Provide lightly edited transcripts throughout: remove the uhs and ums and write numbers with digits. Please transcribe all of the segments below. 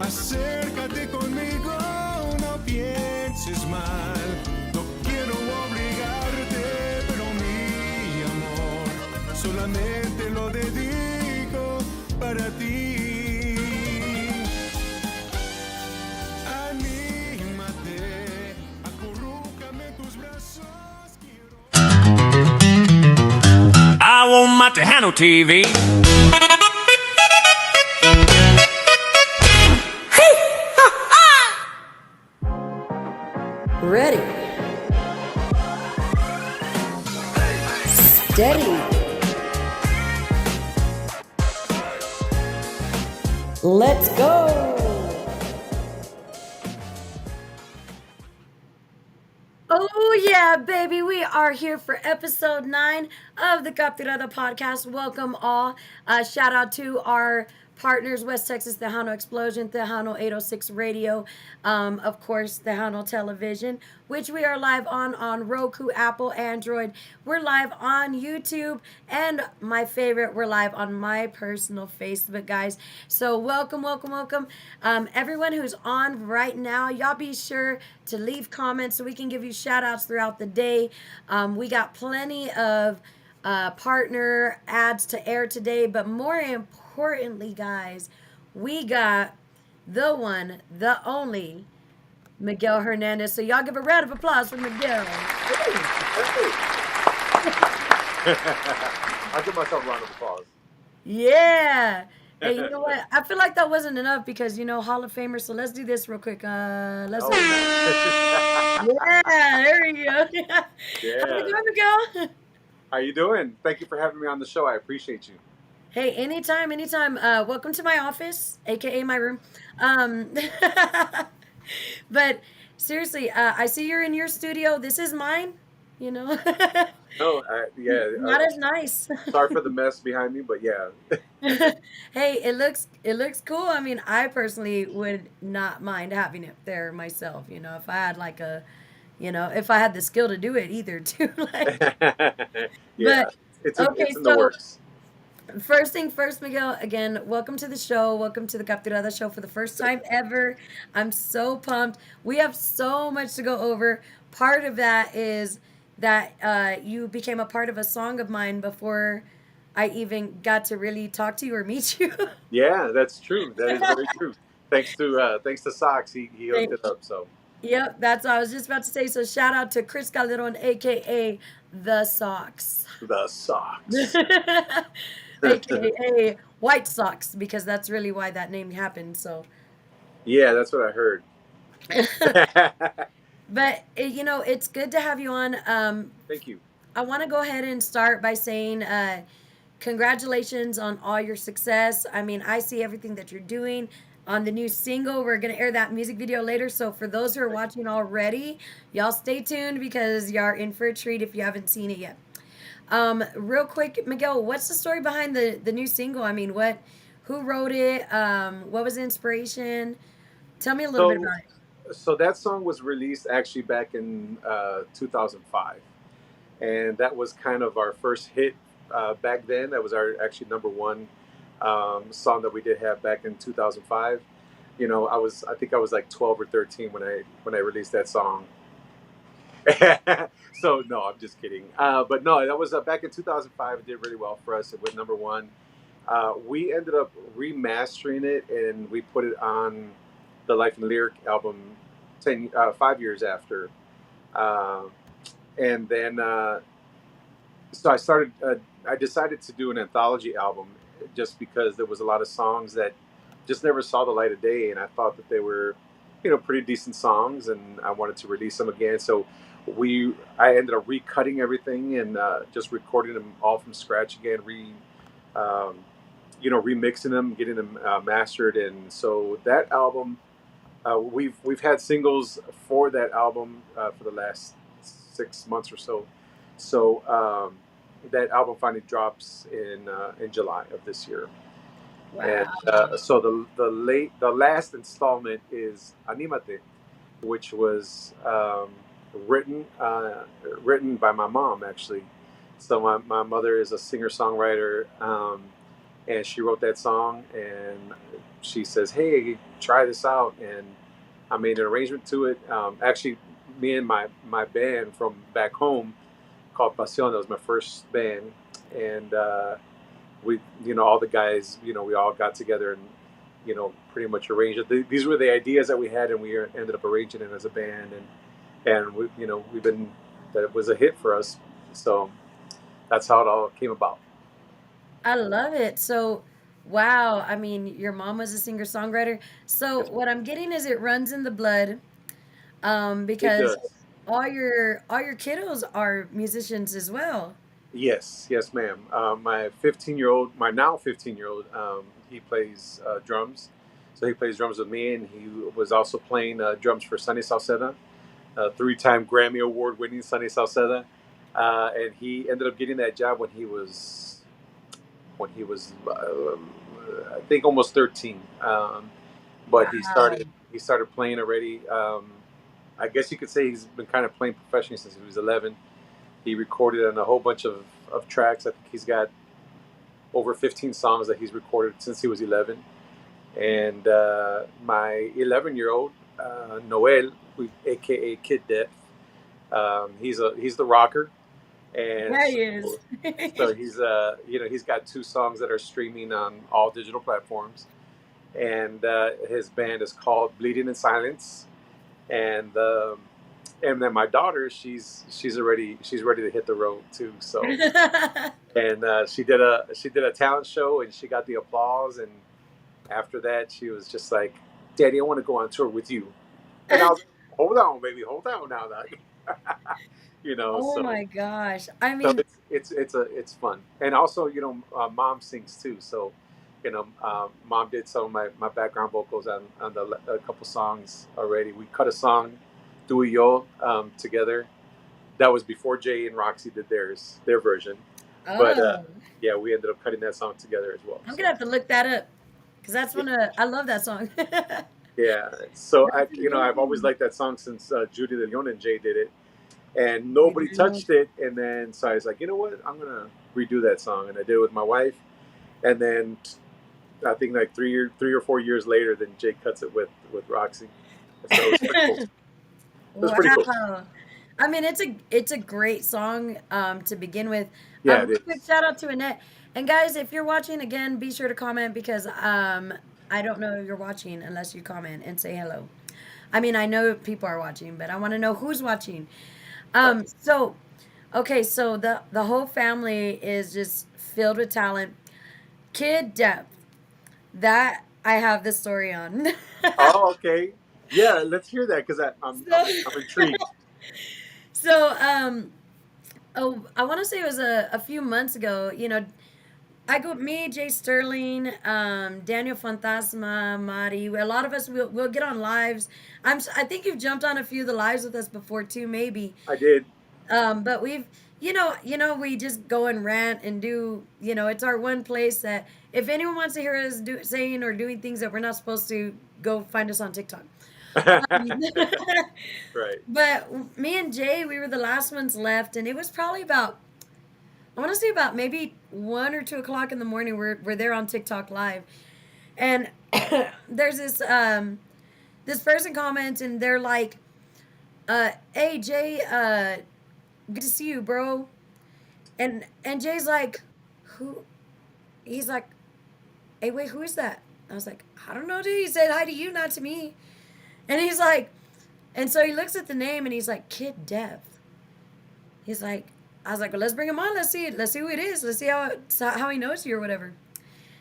Acércate conmigo, no pienses mal. No quiero obligarte, pero mi amor solamente lo dedico para ti. Anímate, acurrúcame en tus brazos. I want my Tejano TV. Ready. Steady. Let's go. Oh yeah, baby. We are here for episode 9 of the Capturada podcast. Welcome all. Shout out to our partners, West Texas Tejano Explosion, Tejano 806 Radio, of course, Tejano Television, which we are live on Roku, Apple, Android. We're live on YouTube, and my favorite, we're live on my personal Facebook, guys. So welcome. Everyone who's on right now, y'all be sure to leave comments so we can give you shout outs throughout the day. We got plenty of partner ads to air today, but more importantly, guys, we got the one, the only Miguel Hernandez. So y'all give a round of applause for Miguel. I give myself a round of applause. Yeah. Hey, you know what? I feel like that wasn't enough because, Hall of Famer. So let's do this real quick. Let's. Oh, Yeah, there we go. How's it yeah. going, Miguel? How you doing? Thank you for having me on the show. I appreciate you. Hey, anytime. Welcome to my office, aka my room. But seriously, I see you're in your studio. This is mine. No, yeah. Not as nice. Sorry for the mess behind me, but yeah. Hey, it looks cool. I mean, I personally would not mind having it there myself. If I had if I had the skill to do it either too. Yeah, But it's okay, in the works. First thing first, Miguel, again, welcome to the show. Welcome to the Capturada show for the first time ever. I'm so pumped. We have so much to go over. Part of that is that you became a part of a song of mine before I even got to really talk to you or meet you. Yeah, that's true. That is very true. Thanks to Sox, he hooked it up. So. Yep, that's what I was just about to say. So shout out to Chris Calderon, aka The Sox. The Sox. AKA White Sox, because that's really why that name happened. So Yeah, that's what I heard. but it's good to have you on. Thank you. I want to go ahead and start by saying congratulations on all your success. I mean, I see everything that you're doing on the new single. We're going to air that music video later, so for those who are watching already, y'all stay tuned because y'all are in for a treat if you haven't seen it yet. Real quick, Miguel, what's the story behind the new single? I mean, who wrote it? What was the inspiration? Tell me a little bit about it. So that song was released actually back in 2005, and that was kind of our first hit back then. That was our actually number one song that we did have back in 2005. I think I was like 12 or 13 when I released that song. So no, I'm just kidding. But no, that was back in 2005. It did really well for us. It went number one. We ended up remastering it and we put it on the Life and Lyric album 5 years after. And then so I decided to do an anthology album just because there was a lot of songs that just never saw the light of day, and I thought that they were, pretty decent songs, and I wanted to release them again. So I ended up recutting everything and just recording them all from scratch again, remixing them, getting them mastered, and so that album, we've had singles for that album for the last 6 months or so. So that album finally drops in July of this year. Wow. And so the last installment is Animate, which was written by my mom, actually. So my mother is a singer-songwriter, and she wrote that song, and she says, "Hey, try this out," and I made an arrangement to it. Actually, me and my band from back home called Pasión. That was my first band, and we, all the guys, we all got together and, pretty much arranged it. These were the ideas that we had, and we ended up arranging it as a band, and we, we've been that it was a hit for us. So that's how it all came about. I love it. So, wow. I mean, your mom was a singer-songwriter. So, Yes, what I'm getting is it runs in the blood, it because does. all your kiddos are musicians as well. Yes, yes, ma'am. My 15-year-old, my now 15-year-old, he plays drums. So he plays drums with me, and he was also playing drums for Sunny Salceda, three-time Grammy Award-winning Sunny Salceda, and he ended up getting that job when he was I think almost 13. But Wow. he started playing already. I guess you could say he's been kind of playing professionally since he was 11. He recorded on a whole bunch of tracks. I think he's got over 15 songs that he's recorded since he was 11. And my 11-year-old, Noel, aka Kid Death, he's the rocker, and Yeah, he is. so he's got two songs that are streaming on all digital platforms, and his band is called Bleeding in Silence, and and then my daughter, she's ready to hit the road too. So, and she did a talent show, and she got the applause, and after that she was just like, "Daddy, I want to go on tour with you," and I was, "Hold on, baby, hold on now, now." Oh So my gosh. I so mean, it's fun, and also mom sings too. So mom did some of my background vocals on a couple songs already. We cut a song, "Do Yo," together. That was before Jay and Roxy did their version, but oh, yeah, we ended up cutting that song together as well. I'm gonna So have to look that up because that's yeah, one of I love that song. That's yeah. So I've always amazing. liked that song since Judy De Leon and Jay did it, and nobody touched it. And then so I was like, you know what, I'm gonna redo that song, and I did it with my wife. And then I think like 3 or 4 years later, then Jay cuts it with Roxy. So it was pretty cool. It was pretty cool. Wow. I mean, it's a great song to begin with. Yeah, it Real quick is. shout out to Annette. And guys, if you're watching again, be sure to comment because I don't know if you're watching unless you comment and say hello. I mean, I know people are watching, but I want to know who's watching. Right. So okay, so the whole family is just filled with talent. Kid Depth, that I have the story on. Oh, okay. Yeah, let's hear that because I'm So intrigued. so oh, I want to say it was a few months ago. I go me, Jay Sterling, Daniel Fantasma, Mari. A lot of us will get on lives. I think you've jumped on a few of the lives with us before too, maybe. I did. But we've, we just go and rant and do. It's our one place that if anyone wants to hear us saying or doing things that we're not supposed to, go find us on TikTok. Um, Right. but me and Jay, we were the last ones left, and it was probably about I want to say about maybe 1 or 2 o'clock in the morning. We're there on TikTok live, and there's this person comments, and they're like, "Hey Jay, good to see you, bro." And Jay's like, "Who?" He's like, "Hey, wait, who is that?" I was like, "I don't know, dude. He said hi to you, not to me." And he's like, and so he looks at the name, and he's like, "Kid Depth." He's like, I was like, well, let's bring him on. Let's see it. Let's see who it is. Let's see how he knows you or whatever.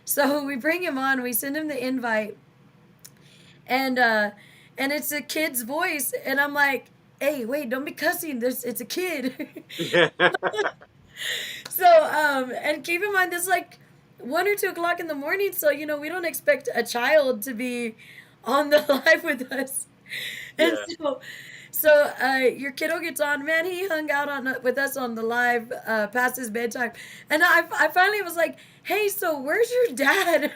So we bring him on. We send him the invite, and it's a kid's voice, and I'm like, hey, wait, don't be cussing. It's a kid. Yeah. So and keep in mind this is like 1 or 2 o'clock in the morning, so we don't expect a child to be on the live with us. And Yeah. so your kiddo gets on, man. He hung out on with us on the live past his bedtime, and I finally was like, "Hey, so where's your dad?"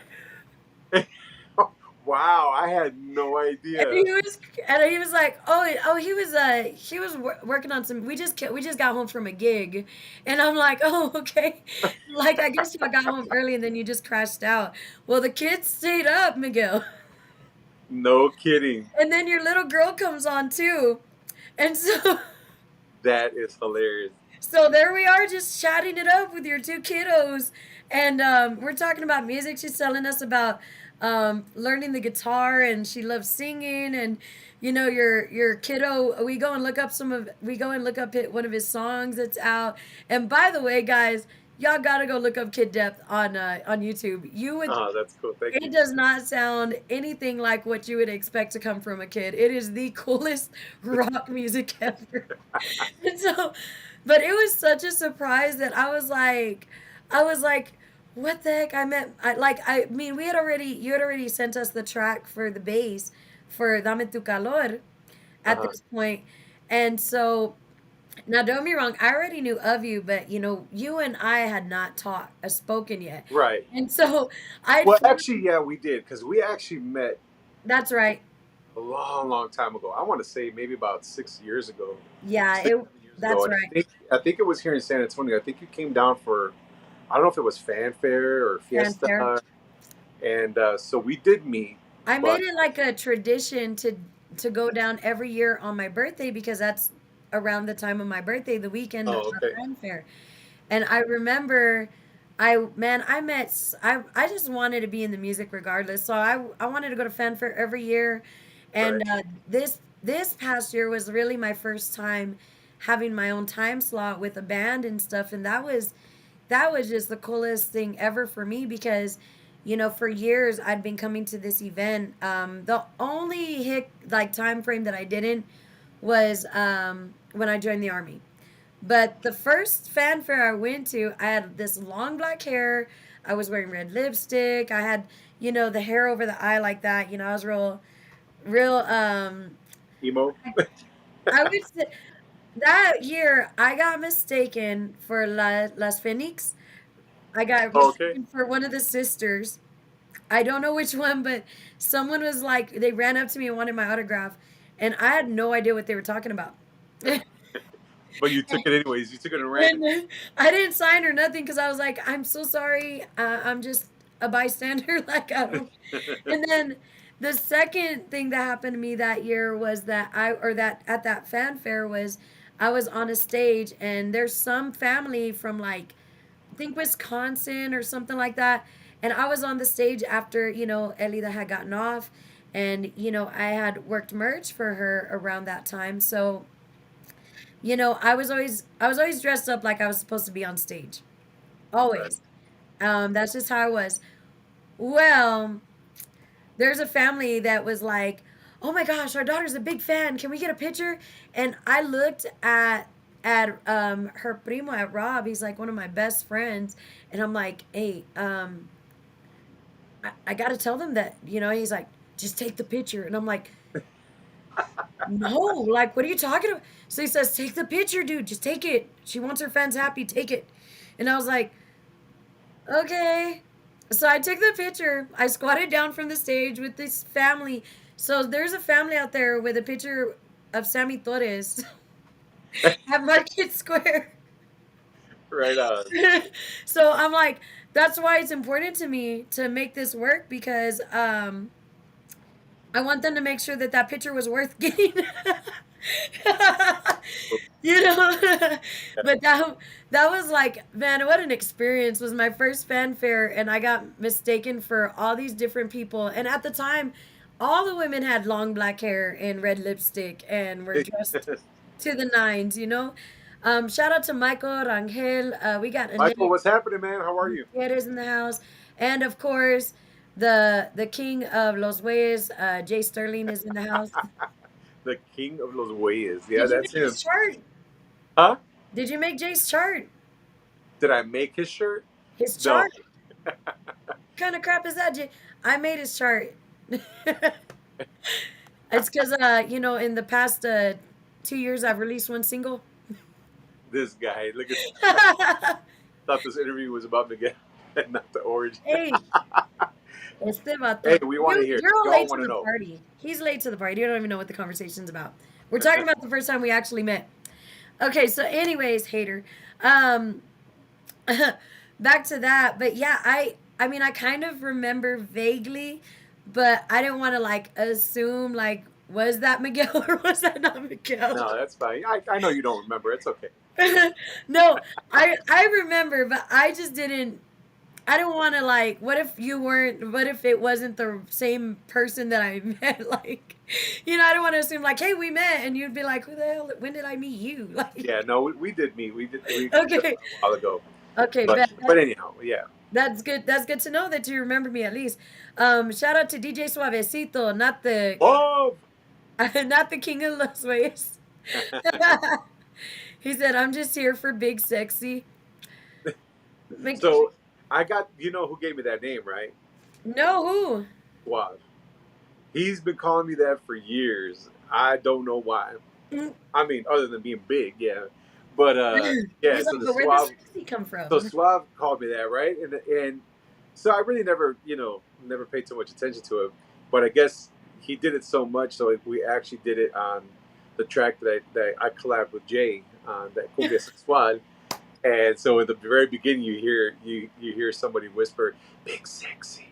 Wow, I had no And idea. he was like, he was working on some. We just got home from a gig, and I'm like, oh, okay. Like I guess y'all got home early and then you just crashed out. Well, the kids stayed up, Miguel, No kidding. and then your little girl comes on too, and so That is hilarious. so there we are, just chatting it up with your two kiddos, and we're talking about music. She's telling us about learning the guitar, and she loves singing. And your kiddo. We go and look up one of his songs that's out. And by the way, guys, y'all gotta go look up Kid Depth on YouTube. You would. Oh, that's cool. Thank It you. does not sound anything like what you would expect to come from a kid. It is the coolest rock music ever. And so, but it was such a surprise that I was like, what the heck? I mean, you had already sent us the track for the bass for Dame Tu Calor Uh at huh. this point. And so, now don't get me wrong, I already knew of you, but you and I had not spoken yet. Right. And so, I Well, actually, yeah, we did because we actually met that's right. a long, long time ago. I want to say maybe about 6 years ago, Yeah, six, 7 years ago, that's and right. I think it was here in San Antonio. I think you came down for I don't know if it was fanfare or Fanfare. fiesta, and so we did meet. I made But it like a tradition to go down every year on my birthday because that's around the time of my birthday, the weekend of oh, our okay, fanfare. And I remember I just wanted to be in the music regardless. So I wanted to go to fanfare every year. And right, this past year was really my first time having my own time slot with a band and stuff, and that was just the coolest thing ever for me because for years I'd been coming to this event. The only time frame that I didn't was when I joined the army. But the first fanfare I went to, I had this long black hair. I was wearing red lipstick. I had the hair over the eye like that. I was real. emo. I would say that year I got mistaken for Las Phoenix. I got Oh, okay, mistaken for one of the sisters. I don't know which one, but someone was like, they ran up to me and wanted my autograph, and I had no idea what they were talking about. but you took it anyways. You took it and ran. And I didn't sign or nothing because I was like, I'm so sorry. I'm just a bystander. Like, I don't. And then the second thing that happened to me that year was that at that fanfare was I was on a stage and there's some family from like, I think Wisconsin or something like that. And I was on the stage after, Elida had gotten off. And, I had worked merch for her around that time. So, I was always dressed up like I was supposed to be on stage. Right. Always. That's just how I was. Well, there's a family that was like, "Oh my gosh, our daughter's a big fan. Can we get a picture?" And I looked at her primo at Rob. He's like one of my best friends, and I'm like, "Hey, I got to tell them that." He's like, "Just take the picture," and I'm like, "No, like, what are you talking about?" So he says, "Take the picture, dude. Just take it. She wants her fans happy. Take it." And I was like, "Okay." So I took the picture. I squatted down from the stage with this family. So there's a family out there with a picture of Sammy Torres at Market Square. Right on. So I'm like, that's why it's important to me to make this work because I want them to make sure that that picture was worth getting. you know but that was like, man, what an experience. Was my first fanfare and I got mistaken for all these different people, and at the time all the women had long black hair and red lipstick and were dressed to the nines. Shout out to Michael Rangel. We got Michael, Annette what's happening, man? How are you? Gutierrez in the house, and of course the king of Los Weyes, Jay Sterling, is in the house. The king of los Weyes. Yeah, Did you that's make his him. chart? Huh? Did you make Jay's chart? Did I make his shirt? His No. chart? Kind of crap is that, Jay? I made his chart. It's because, in the past 2 years, I've released one single. This guy. Look at. Thought this interview was about Miguel and not the origin. Hey, Este vato. Hey, we want to hear. You're all Y'all late to want to the know. party. He's late to the party. You don't even know what the conversation's about. We're talking about the first time we actually met. Okay, so anyways, hater. Um back to that. But yeah, I mean I kind of remember vaguely, but I didn't want to like assume like was that Miguel or was that not Miguel? No, that's fine. I know you don't remember. It's okay. No, I remember, but I just didn't. I don't want to like. What if you weren't? What if it wasn't the same person that I met? Like, I don't want to assume like, hey, we met, and you'd be like, who the hell? When did I meet you? Like, Yeah, no, we did meet. We just okay, a while ago. okay, But anyhow, yeah. that's good. That's good to know that you remember me at least. Shout out to DJ Suavecito, not the Oh. not the king of Los Waves. He said, "I'm just here for Big Sexy." Like, So I got who gave me that name, right? no, who? Suave. He's been calling me that for years. I don't know why. Mm. I mean, other than being big, yeah. But yeah. He's So like, the but where'd Suave, the sexy come from? so Suave called me that, right? And so I really never paid too much attention to it. But I guess he did it so much, so we actually did it on the track that I collabed with Jay on that Cumbia Sexual. And so in the very beginning, you hear somebody whisper, "Big sexy."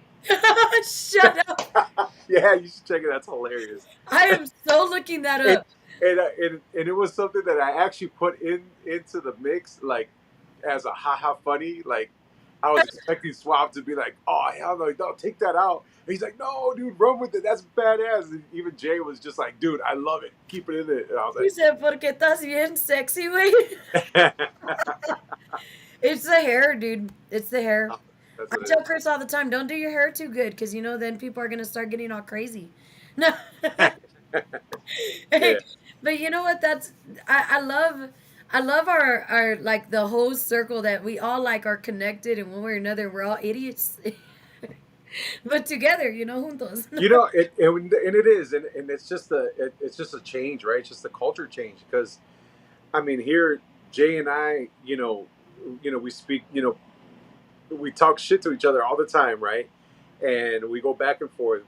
Shut up! Yeah, you should check it. That's hilarious. I am so looking that And up. and it was something that I actually put into the mix, like as a haha funny. Like I was expecting Swab to be like, "Oh hell no, don't take that out." And he's like, "No, dude, run with it. That's badass." And even Jay was just like, "Dude, I love it. Keep it in it." And I was He said, "Porque estás bien sexy, güey." like, It's the hair, dude. It's the hair. "That's I what it tell Chris all the time, don't do your hair too good, because then people are gonna start getting all crazy. No. is." Hey, Yeah. but you know what? I love our like the whole circle that we all like are connected in one way or another. We're all idiots, but together, juntos. And it is, and it's just a change, right? It's just a culture change because I mean here Jay and I, we speak, we talk shit to each other all the time, right? And we go back and forth.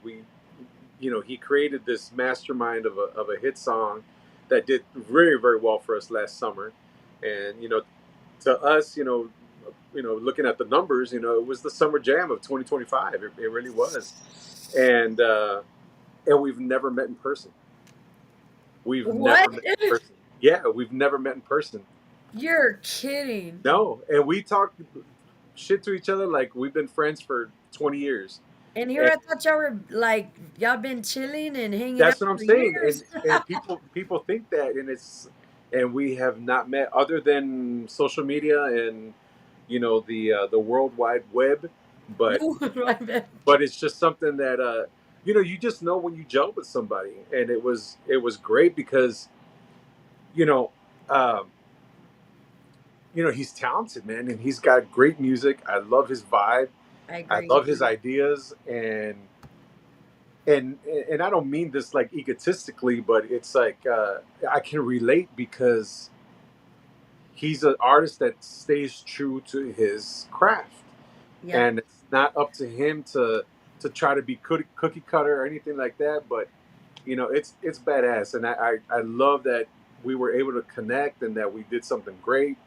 He created this mastermind of a hit song that did very very well for us last summer, and to us, looking at the numbers, it was the summer jam of 2025. It really was, and we've never met in person. We've never What? met in person. Yeah, we've never met in person. You're kidding. No, and we talk shit to each other like we've been friends for 20 years. And here And I thought y'all were like y'all been chilling and hanging out that's what I'm for saying. years. And people think that, and we have not met other than social media and the World Wide Web, but Right, man. it's just something that you just know when you gel with somebody, and it was great because you know um, he's talented, man, and he's got great music. I love his vibe. I I agree. love his ideas, and I don't mean this like egotistically, but it's like I can relate because he's an artist that stays true to his craft, Yeah. and it's not up to him to try to be cookie cutter or anything like that. But it's badass, and I love that we were able to connect and that we did something great,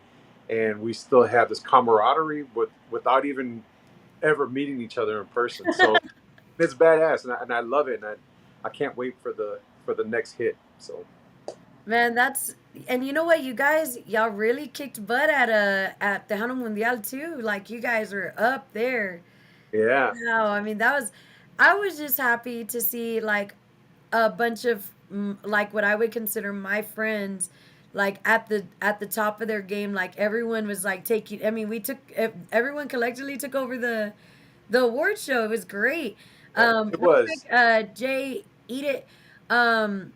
and we still have this camaraderie without even ever meeting each other in person. So it's badass, and I love it, and I can't wait for the next hit. So Man, and you know what, you guys, y'all really kicked butt at Tejano Mundial too. Like you guys were up there. yeah, Wow, I mean I was just happy to see like a bunch of like what I would consider my friends like at the top of their game. Like everyone was like taking. I mean, everyone collectively took over the award show. It was great. it Real was quick, Jay, eat it. Um,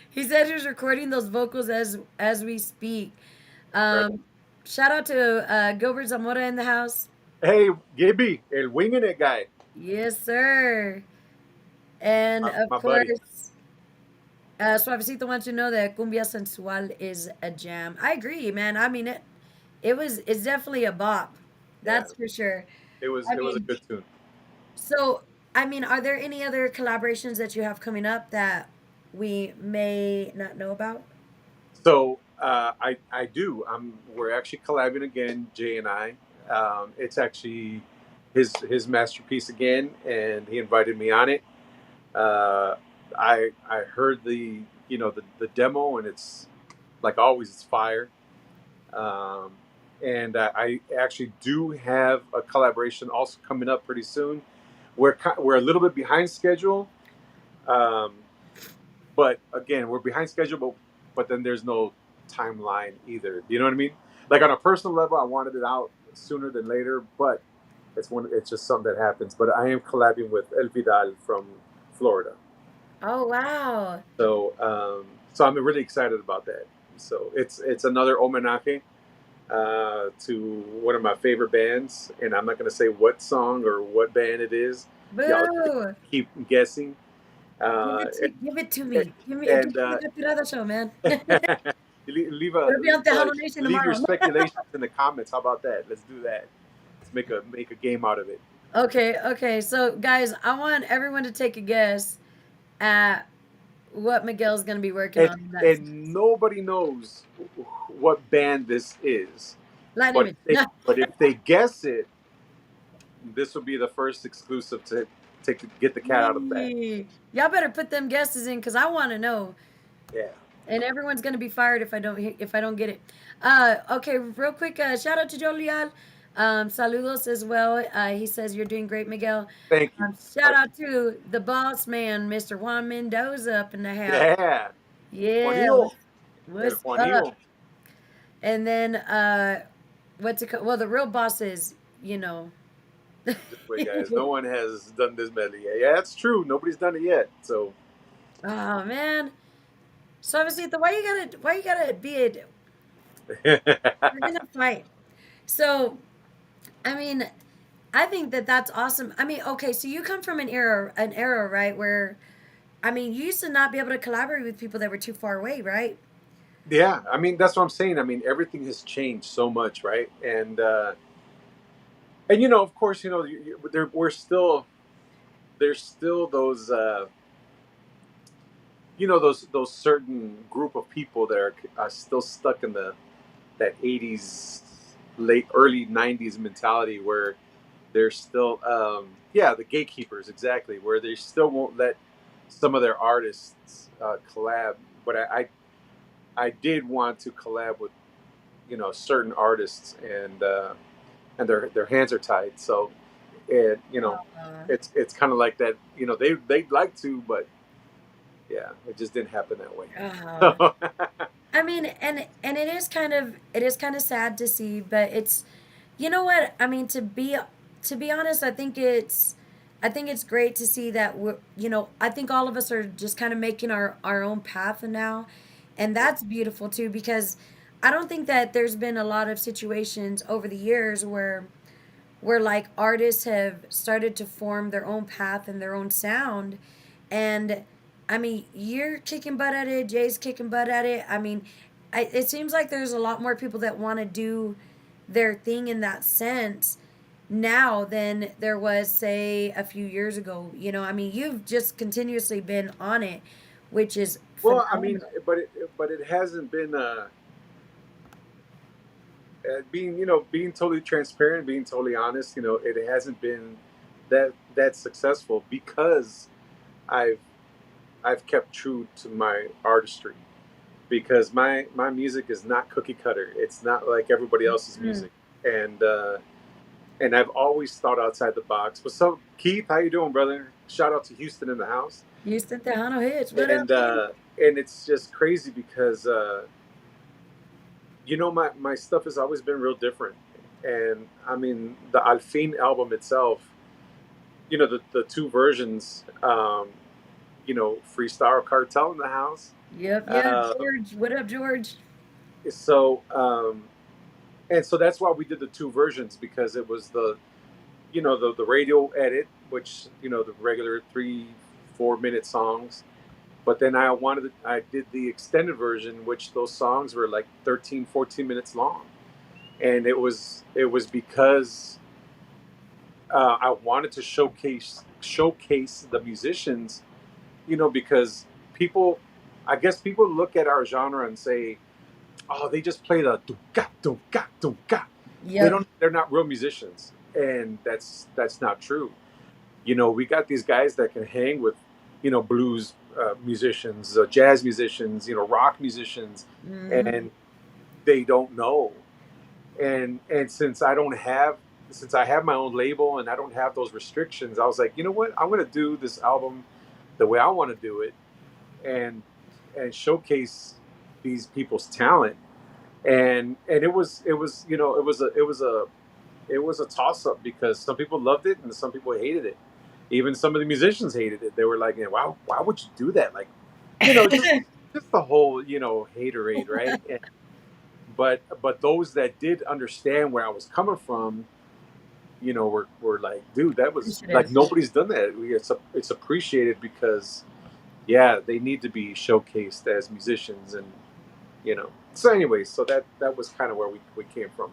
he said he was recording those vocals as we speak. right. Um, shout out to Gilbert Zamora in the house. Hey, Gibby, el winging it guy, Yes, sir. And of my buddy. course, Suavecito wants you to know that Cumbia Sensual is a jam. I agree, man. I mean it's definitely a bop. Yeah, That's for sure. I it was a mean, good tune. so I mean, are there any other collaborations that you have coming up that we may not know about? So I do. We're actually collabing again, Jay and I. It's actually his masterpiece again, and he invited me on it. Uh, I heard the demo, and it's like always, it's fire. Um, and I actually do have a collaboration also coming up pretty soon. We're a little bit behind schedule, um, but again, we're behind schedule, but then there's no timeline either. You know what I mean? Like on a personal level, I wanted it out sooner than later, but it's just something that happens. But I am collabing with El Vidal from Florida. Oh wow. So so I'm really excited about that. So it's another homenaje to one of my favorite bands, and I'm not going to say what song or what band it is. Y'all Boo! keep guessing. Uh, Give it to and me. Give and me the Capturada show, man. leave It'll be on Tejano Nation leave your tomorrow. speculations in the comments. How about that? Let's do that. Let's make a game out of it. Okay, okay. So guys, I want everyone to take a guess at what Miguel's gonna be working on next. And nobody knows what band this is. Light But image. but if they guess it, this will be the first exclusive to get the cat out of the bag. Yee. Y'all better put them guesses in because I want to know. Yeah. And everyone's gonna be fired if I don't get it. Okay, real quick, shout out to Joe Leal. Saludos as well. He says you're doing great, Miguel. Thank you. Shout out to the boss man, Mr. Juan Mendoza up in the house. Yeah. Yeah, Juanillo. El what's up? Juanillo. And then what's it called? Well, the real boss is, This way, guys. No one has done this medley yet. Yeah, that's true. Nobody's done it yet. So Oh man. So obviously, why you gotta be a we're gonna fight. So I mean, I think that that's awesome. I mean, okay, so you come from an era, right, where I mean, you used to not be able to collaborate with people that were too far away, right? yeah, I mean that's what I'm saying. I mean everything has changed so much, right? And of course, we're still there's still those those certain group of people that are still stuck in that 80s late early 90s mentality where they're still the gatekeepers, exactly, where they still won't let some of their artists collab. But I did want to collab with certain artists, and their hands are tied. So Uh, it's kind of like that. They'd like to, but yeah, it just didn't happen that way. uh, I mean, and it is kind of sad to see, but it's you know what I mean to be honest, I think it's great to see that I think all of us are just kind of making our own path now, and that's beautiful too because I don't think that there's been a lot of situations over the years where like artists have started to form their own path and their own sound. And I mean, you're kicking butt at it, Jay's kicking butt at it. I mean, it seems like there's a lot more people that want to do their thing in that sense now than there was, say, a few years ago. I mean, you've just continuously been on it, which is Well, I mean, phenomenal. but it hasn't been being being totally transparent, being totally honest. It hasn't been that successful because I've I've kept true to my artistry, because my music is not cookie cutter. It's not like everybody else's Mm. music, and I've always thought outside the box. What's up, Keith? How you doing, brother? Shout out to Houston in the house. Houston Tejano hits. What up, And man? it's just crazy because my stuff has always been real different. And I mean the Alfin album itself, the two versions, Freestyle Cartel in the house. Yep, yeah, Uh, George. What up, George? so and so that's why we did the two versions, because it was the radio edit, which the regular 3-4 minute songs. But then I did the extended version, which those songs were like 13-14 minutes long. And it was because I wanted to showcase the musicians, because people, I guess people look at our genre and say, oh, they just play the dunka dunka dunka. Yep. They're not real musicians, and that's not true. We got these guys that can hang with, blues musicians, jazz musicians, rock musicians, Hmm. and they don't know. And since I have my own label and I don't have those restrictions, I was like, you know what, I'm going to do this album the way I want to do it, and showcase these people's talent. And it was a toss up because some people loved it and some people hated it. Even some of the musicians hated it. They were like, "Yeah, why would you do that?" Like, just the whole haterade, right? But those that did understand where I was coming from, were like, "Dude, that was like Appreciative. nobody's done that. It's appreciated because yeah, they need to be showcased as musicians and. So anyway, so that was kind of where we came from.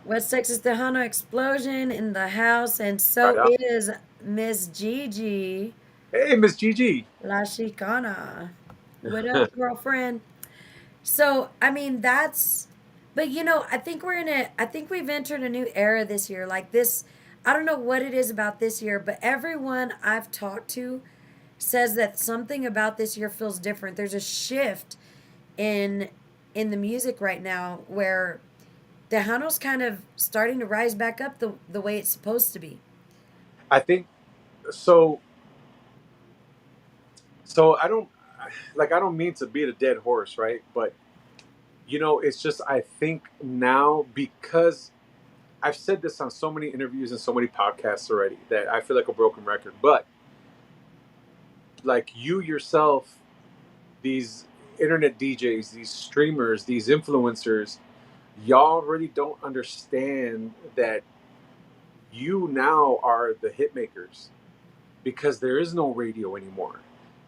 West Texas Tejano Explosion in the house, and Right so on. is Miss Gigi Hey, Miss Gigi. La Chicana. What up, girlfriend? So, I mean, but I think we've entered a new era this year. Like this, I don't know what it is about this year, but everyone I've talked to says that something about this year feels different. There's a shift in in the music right now where Tejano's kind of starting to rise back up the way it's supposed to be. I think so. So I don't mean to beat a dead horse, right? But it's just I think now because I've said this on so many interviews and so many podcasts already that I feel like a broken record. But like you yourself, these internet DJs, these streamers, these influencers, y'all really don't understand that you now are the hit makers because there is no radio anymore,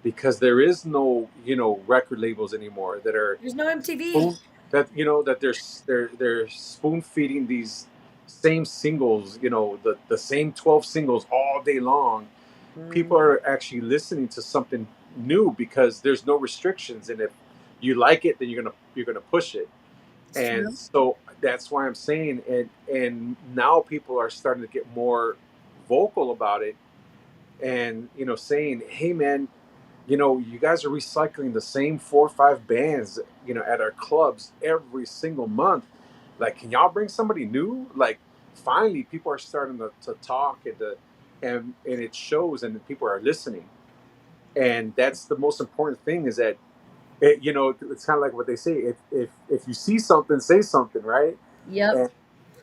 because there is no record labels anymore that are There's no MTV. spoon, that they're spoon feeding these same singles, the same 12 singles all day long. People Mm, are actually listening to something new because there's no restrictions, and if you like it, then you're gonna push it. it's And true. so that's why I'm saying, and now people are starting to get more vocal about it, and saying, hey man, you guys are recycling the same 4 or 5 bands at our clubs every single month. Like, can y'all bring somebody new? Like, finally people are starting to talk, and it shows, and people are listening. And that's the most important thing, is that it's kind of like what they say, if you see something, say something, right? Yep.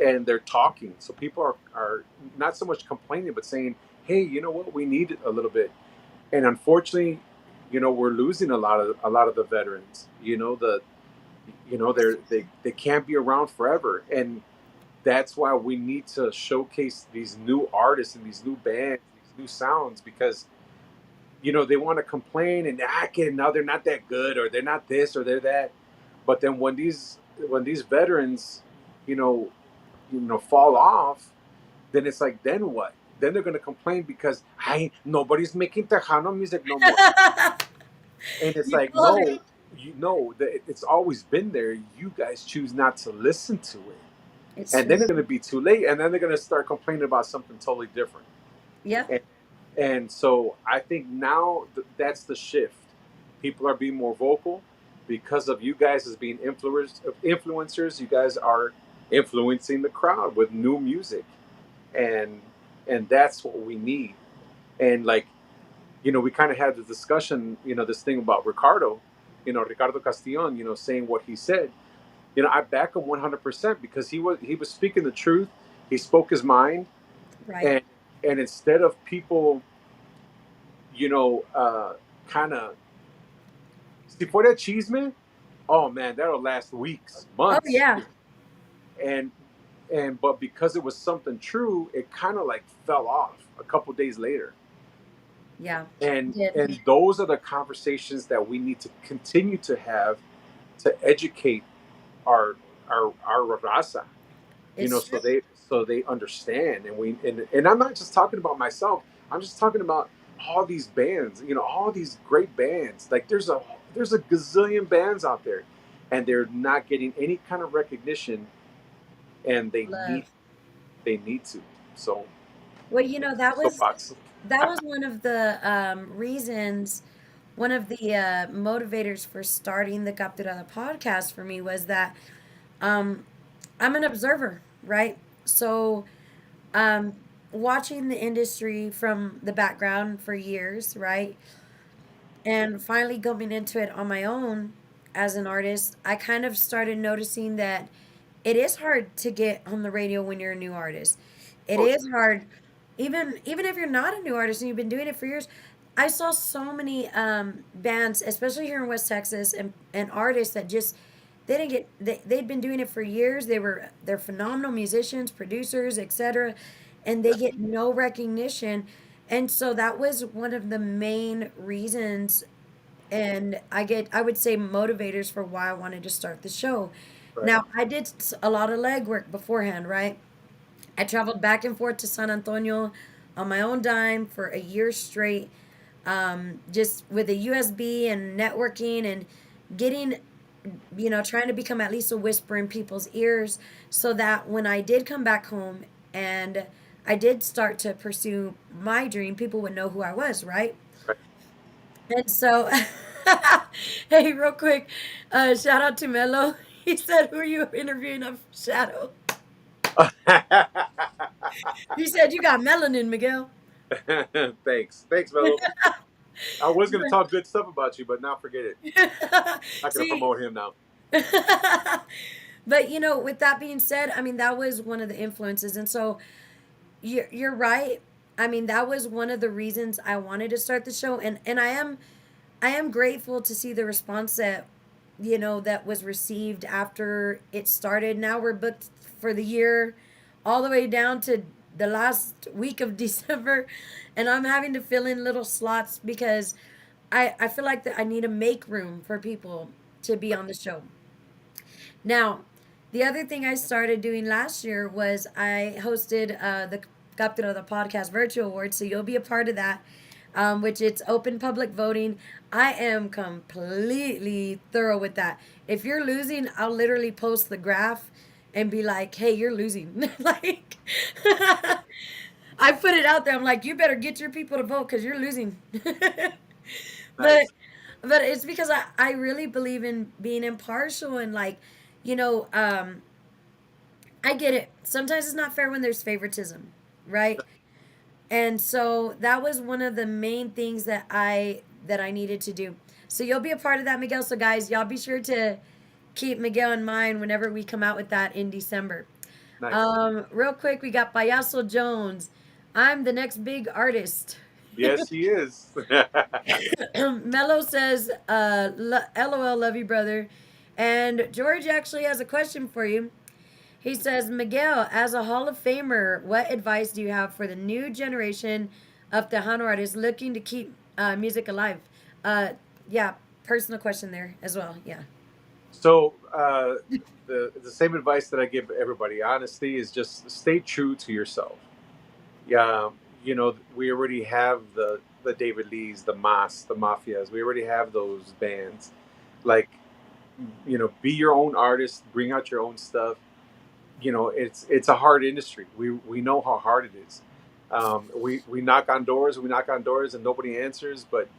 And they're talking, so people are not so much complaining but saying, hey, you know what, we need it a little bit. And unfortunately, we're losing a lot of the veterans. They can't be around forever, and that's why we need to showcase these new artists and these new bands, these new sounds, because they want to complain and now they're not that good, or they're not this, or they're that. But then when these veterans, you know, fall off, then it's like, then what? Then they're gonna complain because nobody's making Tejano music no more. And it's You like, called it. no, it's always been there. You guys choose not to listen to it, It's and then true. it's gonna be too late, and then they're gonna start complaining about something totally different. Yep. And so I think now that's the shift. People are being more vocal because of you guys as being influencers. You guys are influencing the crowd with new music, and that's what we need. And like, we kind of had the discussion, this thing about Ricardo Castillon, saying what he said. I back him 100% because he was speaking the truth. He spoke his mind, Right. and instead of people kind of, si fuera chisme, oh man, that'll last weeks, Oh months. yeah. And but because it was something true, it kind of like fell off a couple days later. Yeah. And Did. and those are the conversations that we need to continue to have, to educate our raza. It's So true. so they understand. And I'm not just talking about myself. I'm just talking about all these bands, all these great bands. Like there's a gazillion bands out there, and they're not getting any kind of recognition, and they need Love. they need to. So Well, you know, soapbox. that was one of the reasons, one of the motivators for starting the Capturada podcast for me was that um, I'm an observer, right? So, um, watching the industry from the background for years, right? And finally going into it on my own as an artist, I kind of started noticing that it is hard to get on the radio when you're a new artist. It Oh, is hard, even if you're not a new artist and you've been doing it for years. I saw so many bands, especially here in West Texas, and artists that just they didn't get they'd been doing it for years. They're phenomenal musicians, producers, etc., and they get no recognition. And so that was one of the main reasons, and I would say motivators for why I wanted to start the show. right. Now, I did a lot of legwork beforehand, right? I traveled back and forth to San Antonio on my own dime for a year straight, just with a USB and networking and getting, trying to become at least a whisper in people's ears so that when I did come back home and I did start to pursue my dream, people would know who I was, right? Right. And so, hey, real quick, shout out to Mello. He said, "Who are you interviewing of Shadow?" He said, "You got melanin, Miguel." Thanks, Melo. I was gonna talk good stuff about you, but now forget it. Not gonna See, promote him now. but with that being said, I mean that was one of the influences, and so you're right. I mean that was one of the reasons I wanted to start the show, and I am grateful to see the response that was received after it started. Now we're booked for the year, all the way down to the last week of December, and I'm having to fill in little slots because I feel like that I need to make room for people to be on the show. Now, the other thing I started doing last year was I hosted the Capturada Podcast Virtual Awards, so you'll be a part of that, which it's open public voting. I am completely thorough with that. If you're losing, I'll literally post the graph and be like, "Hey, you're losing." Like, I put it out there. I'm like, "You better get your people to vote because you're losing." but Nice. but it's because I really believe in being impartial and like, you know, um, I get it. Sometimes it's not fair when there's favoritism, right? And so that was one of the main things that I needed to do. So you'll be a part of that, Miguel. So guys, y'all be sure to keep Miguel in mind whenever we come out with that in December. Nice. Real quick, we got Payaso Jones. I'm the next big artist. Yes, he is. Mello says, LOL, love you, brother. And George actually has a question for you. He says, Miguel, as a Hall of Famer, what advice do you have for the new generation of Tejano artists looking to keep music alive? Uh, yeah, personal question there as well. Yeah. So the same advice that I give everybody, honesty, is just stay true to yourself. Yeah, we already have the David Lees, the Mas, the Mafias. We already have those bands. Like, be your own artist, bring out your own stuff. It's a hard industry. We know how hard it is. We knock on doors, and nobody answers. But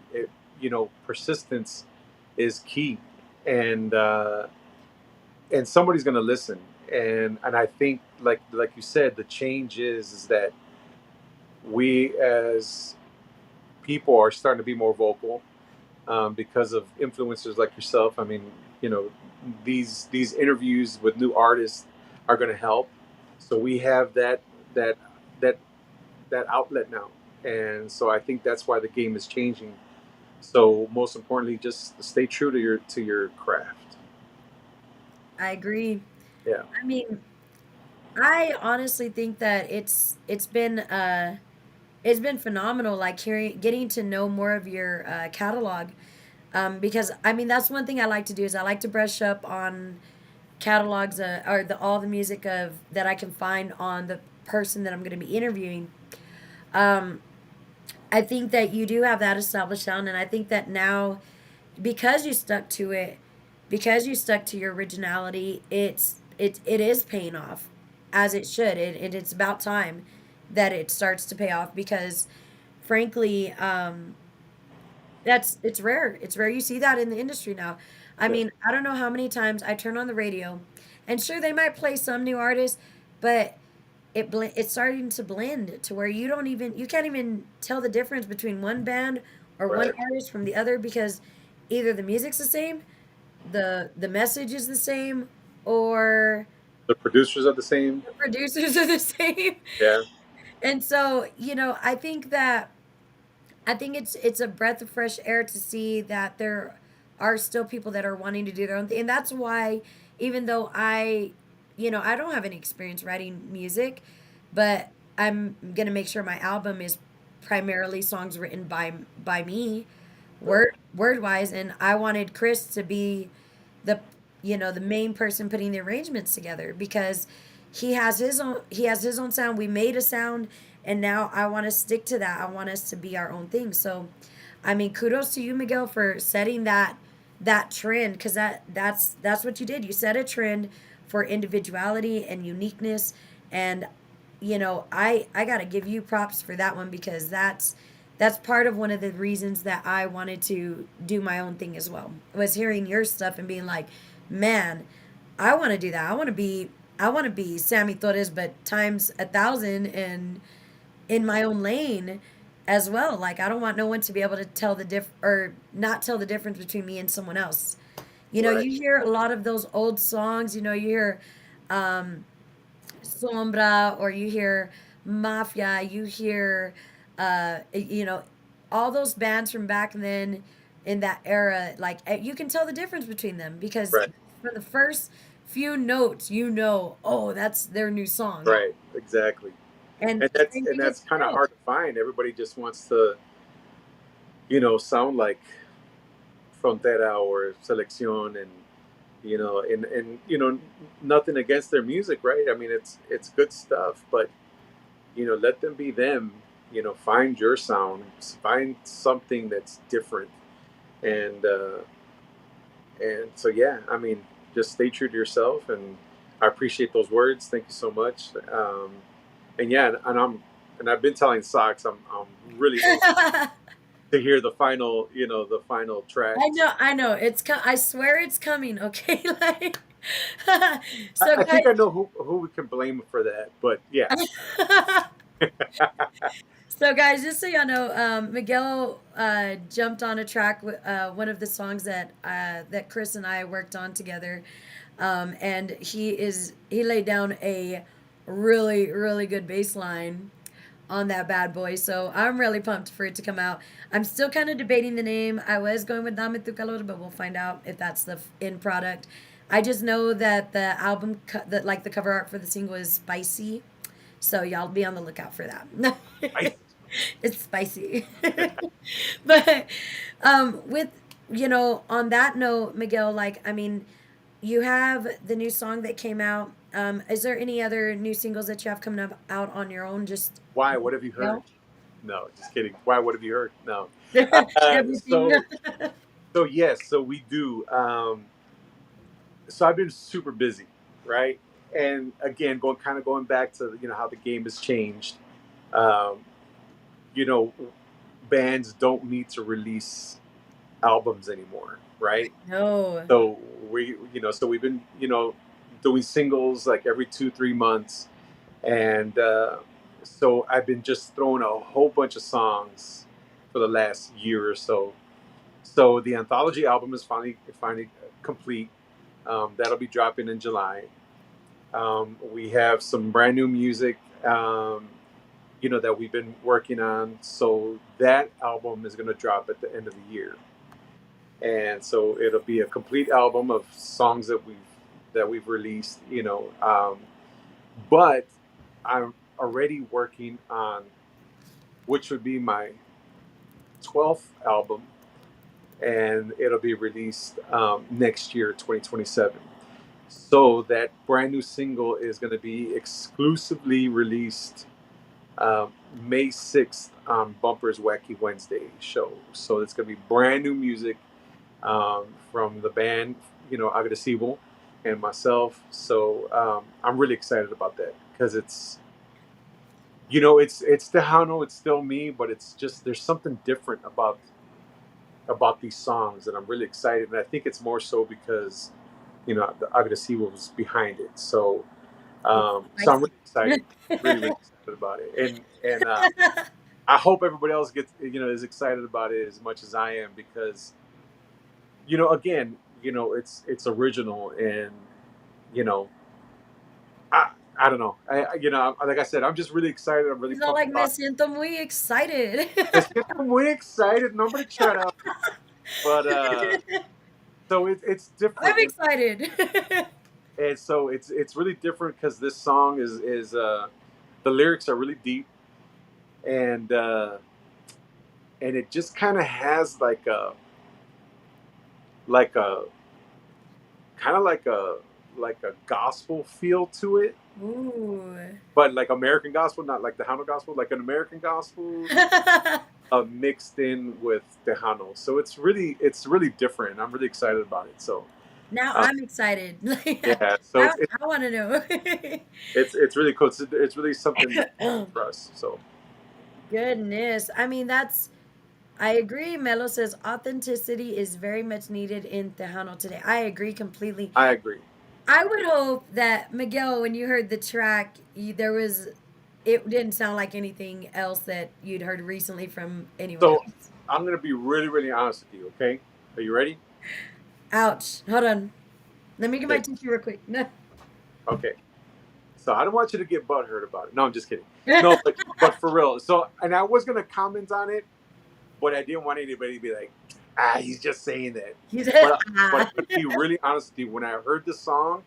persistence is key, and somebody's gonna listen. And I think, like you said, the change is that we as people are starting to be more vocal, because of influencers like yourself. I mean, you know, these interviews with new artists are going to help. So we have that that that outlet now, and so I think that's why the game is changing. So most importantly, just stay true to your craft. I agree. Yeah. I mean, I honestly think that it's been phenomenal, like hearing, getting to know more of your catalog, because I mean that's one thing I like to do is I like to brush up on catalogs or all the music of that I can find on the person that I'm going to be interviewing. Um, I think that you do have that established sound, and I think that now, because you stuck to it, because you stuck to your originality, it is paying off, as it should. It's about time that it starts to pay off because, frankly, it's rare. It's rare you see that in the industry now. I Yeah. mean, I don't know how many times I turn on the radio, and sure they might play some new artists, but it's starting to blend to where you can't even tell the difference between one band or one Right. artist from the other because either the music's the same, the message is the same, or The producers are the same. the producers are the same. Yeah. And so, I think it's a breath of fresh air to see that there are still people that are wanting to do their own thing. And that's why, even though I don't have any experience writing music, but I'm gonna make sure my album is primarily songs written by me, Right. word wise, and I wanted Chris to be the the main person putting the arrangements together because he has his own sound. We made a sound, and now I want to stick to that. I want us to be our own thing. So, I mean, kudos to you, Miguel, for setting that trend because that's what you did. You set a trend for individuality and uniqueness, and I got to give you props for that one because that's part of one of the reasons that I wanted to do my own thing as well. Was hearing your stuff and being like, man, I want to do that. I want to be Sammy Torres, but times 1,000 and in my own lane as well. Like I don't want no one to be able to tell or not tell the difference between me and someone else. Right. You hear a lot of those old songs. You hear um, Sombra, or you hear Mafia. You hear all those bands from back then in that era. Like you can tell the difference between them because Right. for the first few notes, oh, that's their new song. Right. Exactly. And And that's same and thing is that's kind of today. hard to find. Everybody just wants to, sound like Frontera or Selección, and nothing against their music, right? I mean, it's good stuff, but let them be them. Find your sound, find something that's different, and so yeah, I mean, just stay true to yourself, and I appreciate those words. Thank you so much. And yeah, and I've been telling Socks I'm really anxious to hear the final track. I know. I swear it's coming, okay? Like I, so I think guys I know who we can blame for that, but yeah. So guys, just so y'all know, Miguel jumped on a track with one of the songs that Chris and I worked on together, and he laid down a really really good bass line on that bad boy. So I'm really pumped for it to come out. I'm still kind of debating the name. I was going with Dame Tu Calor, but we'll find out if that's the end product. I just know that the that like the cover art for the single is spicy, so y'all be on the lookout for that. I, It's spicy. But with on that note, Miguel, like I mean, you have the new song that came out. Is there any other new singles that you have coming up out on your own? Just why? What have you heard? Miguel? No, just kidding. Why? What have you heard? No. Everything. So yes, so we do. So I've been super busy, right? And again, going back to how the game has changed. Um, you know, bands don't need to release albums anymore, right? No. So we've been doing singles like every 2-3 months, and so I've been just throwing a whole bunch of songs for the last year or so. So the anthology album is finally complete. That'll be dropping in July. We have some brand new music, that we've been working on. So that album is going to drop at the end of the year, and so it'll be a complete album of songs that we've released. But I'm already working on which would be my 12th album, and it'll be released next year, 2027. So that brand new single is going to be exclusively released May 6th on Bumper's Wacky Wednesday show. So it's going to be brand new music from the band, Agresivo and myself. So I'm really excited about that because it's Tejano, it's still me, but it's just there's something different about these songs, and I'm really excited. And I think it's more so because the Agresivo was behind it. It's So I'm really spicy. excited, really really excited about it, and I hope everybody else gets is excited about it as much as I am because again it's original and you know I I don't know like I said I'm just really excited. I'm really He's all pumped like, me about siento muy excited. it. I'm really excited. Nobody shut up. But so it's I'm different excited. and so it's really different because this song is the lyrics are really deep and it just kind of has like a kind of like a gospel feel to it, Ooh. but like American gospel, not like Tejano gospel, like an American gospel mixed in with Tejano. So it's really different. I'm really excited about it. So Now uh, I'm excited. Like, yeah, so I, I want to know. it's really cool. It's really something different for us. So Goodness. I mean, I agree. Melo says authenticity is very much needed in Tejano today. I agree completely. I agree. I would hope that Miguel, when you heard the track, it didn't sound like anything else that you'd heard recently from anyone So else. I'm gonna be really really honest with you. Okay, are you ready? Ouch. Hold on. Let me get my Okay. tissue real quick. No. Okay. So I don't want you to get butthurt about it. No, I'm just kidding. No, but for real. So and I was gonna comment on it, but I didn't want anybody to be like, he's just saying that. He said, But ah. to be really honest with you, when I heard the song,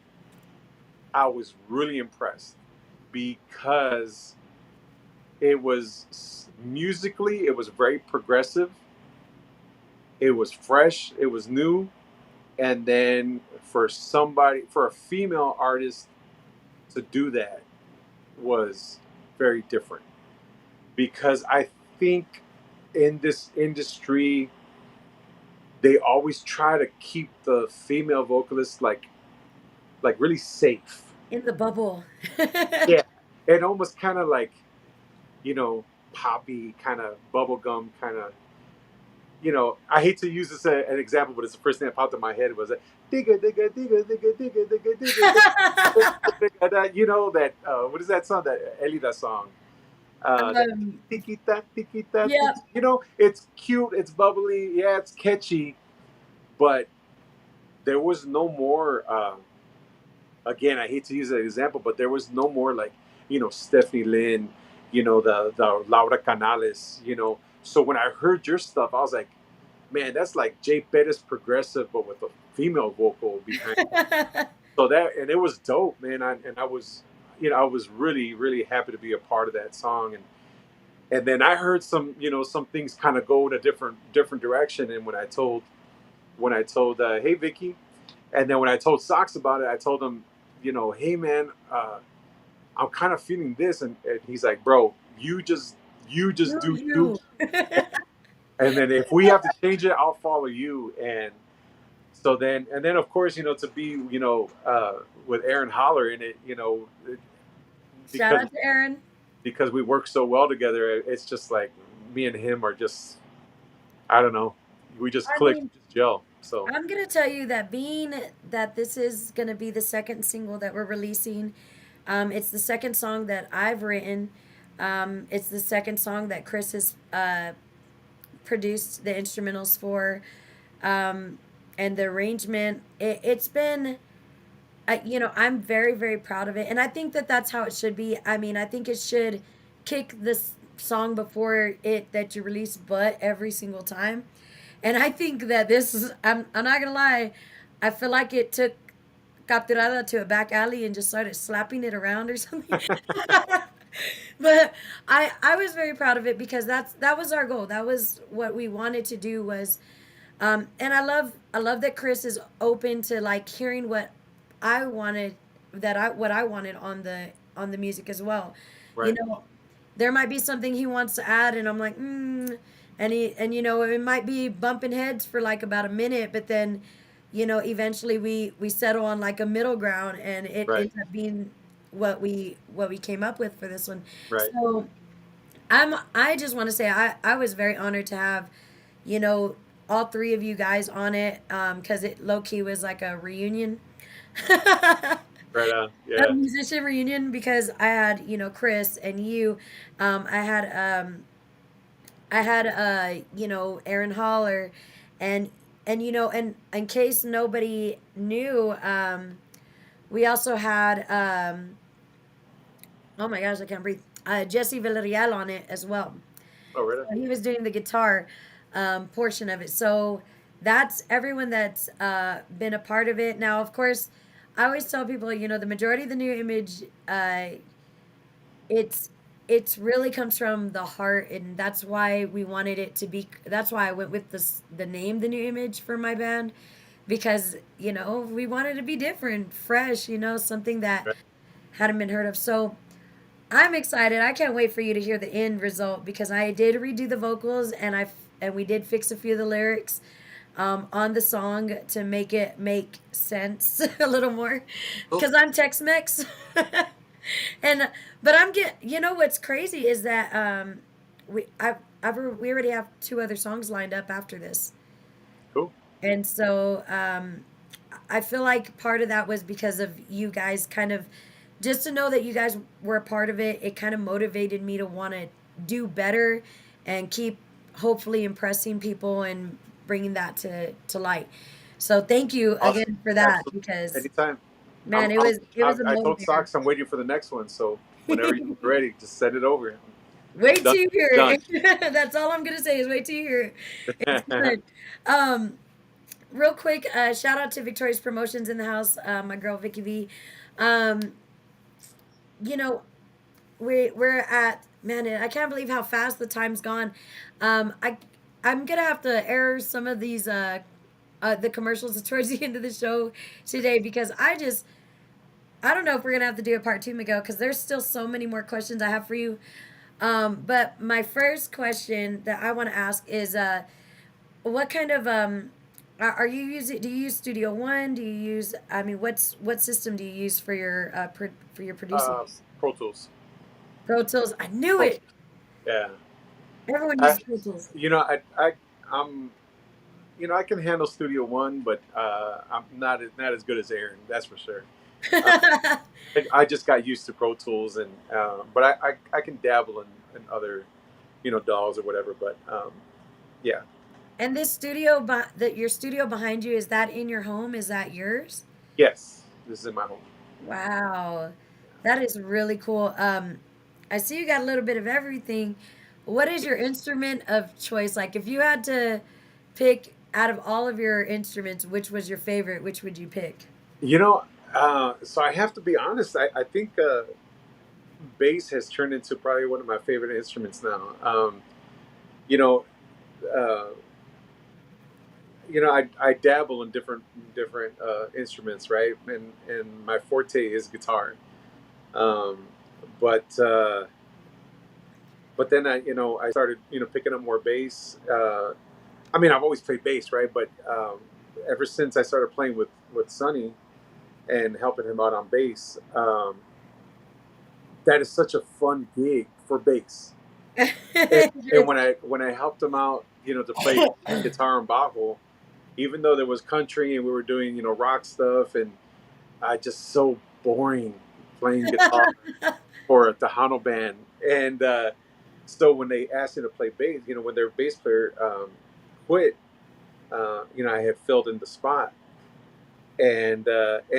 I was really impressed because it was musically, it was very progressive, it was fresh, it was new, and then for a female artist to do that was very different because I think in this industry they always try to keep the female vocalists like really safe. In the bubble. Yeah, and almost kind of like you know poppy kind of bubblegum kind of I hate to use this as an example, but it's the first thing that popped in my head was like digga digga digga digga digga digga digga digga that that what is that song that Elida song that um, tiki ta tiki ta yeah. it's cute, it's bubbly, yeah, it's catchy, but there was no more again, I hate to use that example, but there was no more like, Stephanie Lynn, the Laura Canales, So when I heard your stuff, I was like, man, that's like Jay Pettis progressive, but with a female vocal behind. So and it was dope, man. I was, I was really, really happy to be a part of that song. And then I heard some things kind of go in a different direction. And when I told, hey, Vicky, and then when I told Socks about it, I told him, hey man, I'm kind of feeling this, and he's like, bro, you just Do do you, you? and then if we have to change it, I'll follow you. And so then of course to be with Aaron Holler in it, Shout because out to Aaron. we work so well together, it's just like me and him are just I don't know, we just I click, mean, we just gel. So I'm gonna tell you that being that this is gonna be the second single that we're releasing, it's the second song that I've written. It's the second song that Chris has produced the instrumentals for, um, and the arrangement. It's been, I'm very, very proud of it, and I think that that's how it should be. I mean, I think it should kick this song before it that you release, but every single time. And I think that this is, I'm not gonna lie, I feel like it took Capturada to a back alley and just started slapping it around or something. But I was very proud of it because that was our goal. That was what we wanted to do was and I love that Chris is open to like hearing what I wanted, what I wanted on the music as well. You Right. know, there might be something he wants to add, and I'm like, and it might be bumping heads for like about a minute, but then, eventually we settle on like a middle ground, and it Right. ends up being what we came up with for this one. Right. So I just want to say I was very honored to have, you know, all three of you guys on it, because it low key was like a reunion. Right on. A Yeah. musician reunion, because I had, Chris and you. I had Aaron Holler, and and in case nobody knew, we also had, oh my gosh, I can't breathe. Jesse Villarreal on it as well. Oh, really? He was doing the guitar portion of it. So that's everyone that's been a part of it. Now, of course, I always tell people, the majority of the new image, it's it's really comes from the heart, and that's why we wanted it to be. That's why I went with the name, the new image for my band, because we wanted to be different, fresh, something that Right. hadn't been heard of. So I'm excited. I can't wait for you to hear the end result, because I did redo the vocals, and we did fix a few of the lyrics on the song to make it make sense a little more, Cool. because I'm Tex-Mex. and but I'm get what's crazy is that we already have two other songs lined up after this, Cool. and so I feel like part of that was because of you guys, kind of just to know that you guys were a part of it. It kind of motivated me to want to do better and keep hopefully impressing people and bringing that to light. So thank you Awesome. again for that, Absolutely. because Anytime. man, it was a I told motivator. Socks I'm waiting for the next one. So whenever you're ready, just send it over. Wait Done. till you hear Done. it. That's all I'm gonna say is wait till you hear it. It's good. Um, Real quick, shout out to Victoria's Promotions in the house. My girl Vicky V. Um, you know, we're at, man. I can't believe how fast the time's gone. I'm gonna have to air some of these the commercials towards the end of the show today, because I don't know if we're gonna have to do a part two, Miguel, because there's still so many more questions I have for you. But my first question that I want to ask is, what kind of are you using? Do you use Studio One? Do you use? I mean, what system do you use for your for your producing? uh, Pro Tools. Pro Tools. I knew Pro it. Tools. Yeah. Everyone I, uses Pro Tools. you know, I'm, I can handle Studio One, but I'm not as good as Aaron. That's for sure. Uh, I just got used to Pro Tools, and but I can dabble in other, DAWs or whatever. But yeah. And this studio, that your studio behind you, is that in your home? Is that yours? Yes, this is in my home. Wow, that is really cool. I see you got a little bit of everything. What is your instrument of choice? Like, if you had to pick out of all of your instruments, which was your favorite? Which would you pick? You know, so I have to be honest. I think bass has turned into probably one of my favorite instruments now. You know, uh, I dabble in different instruments, right? And my forte is guitar. Um, but then I started picking up more bass. I mean, I've always played bass, right? But ever since I started playing with Sonny and helping him out on bass, that is such a fun gig for bass. And when I helped him out, to play guitar and bajo, even though there was country and we were doing rock stuff, and I just so boring playing guitar for a Tejano band. And so when they asked me to play bass, when their bass player quit, I had filled in the spot, and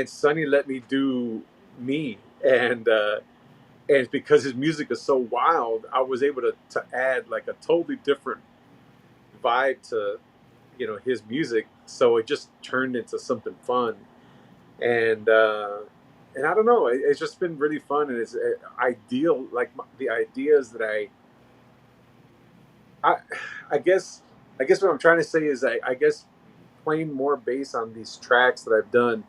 Sonny let me do me, and because his music is so wild, I was able to add like a totally different vibe to his music, so it just turned into something fun. And uh and I don't know, it's just been really fun, and it's ideal, like the ideas that I I guess what I'm trying to say is I guess playing more bass on these tracks that I've done,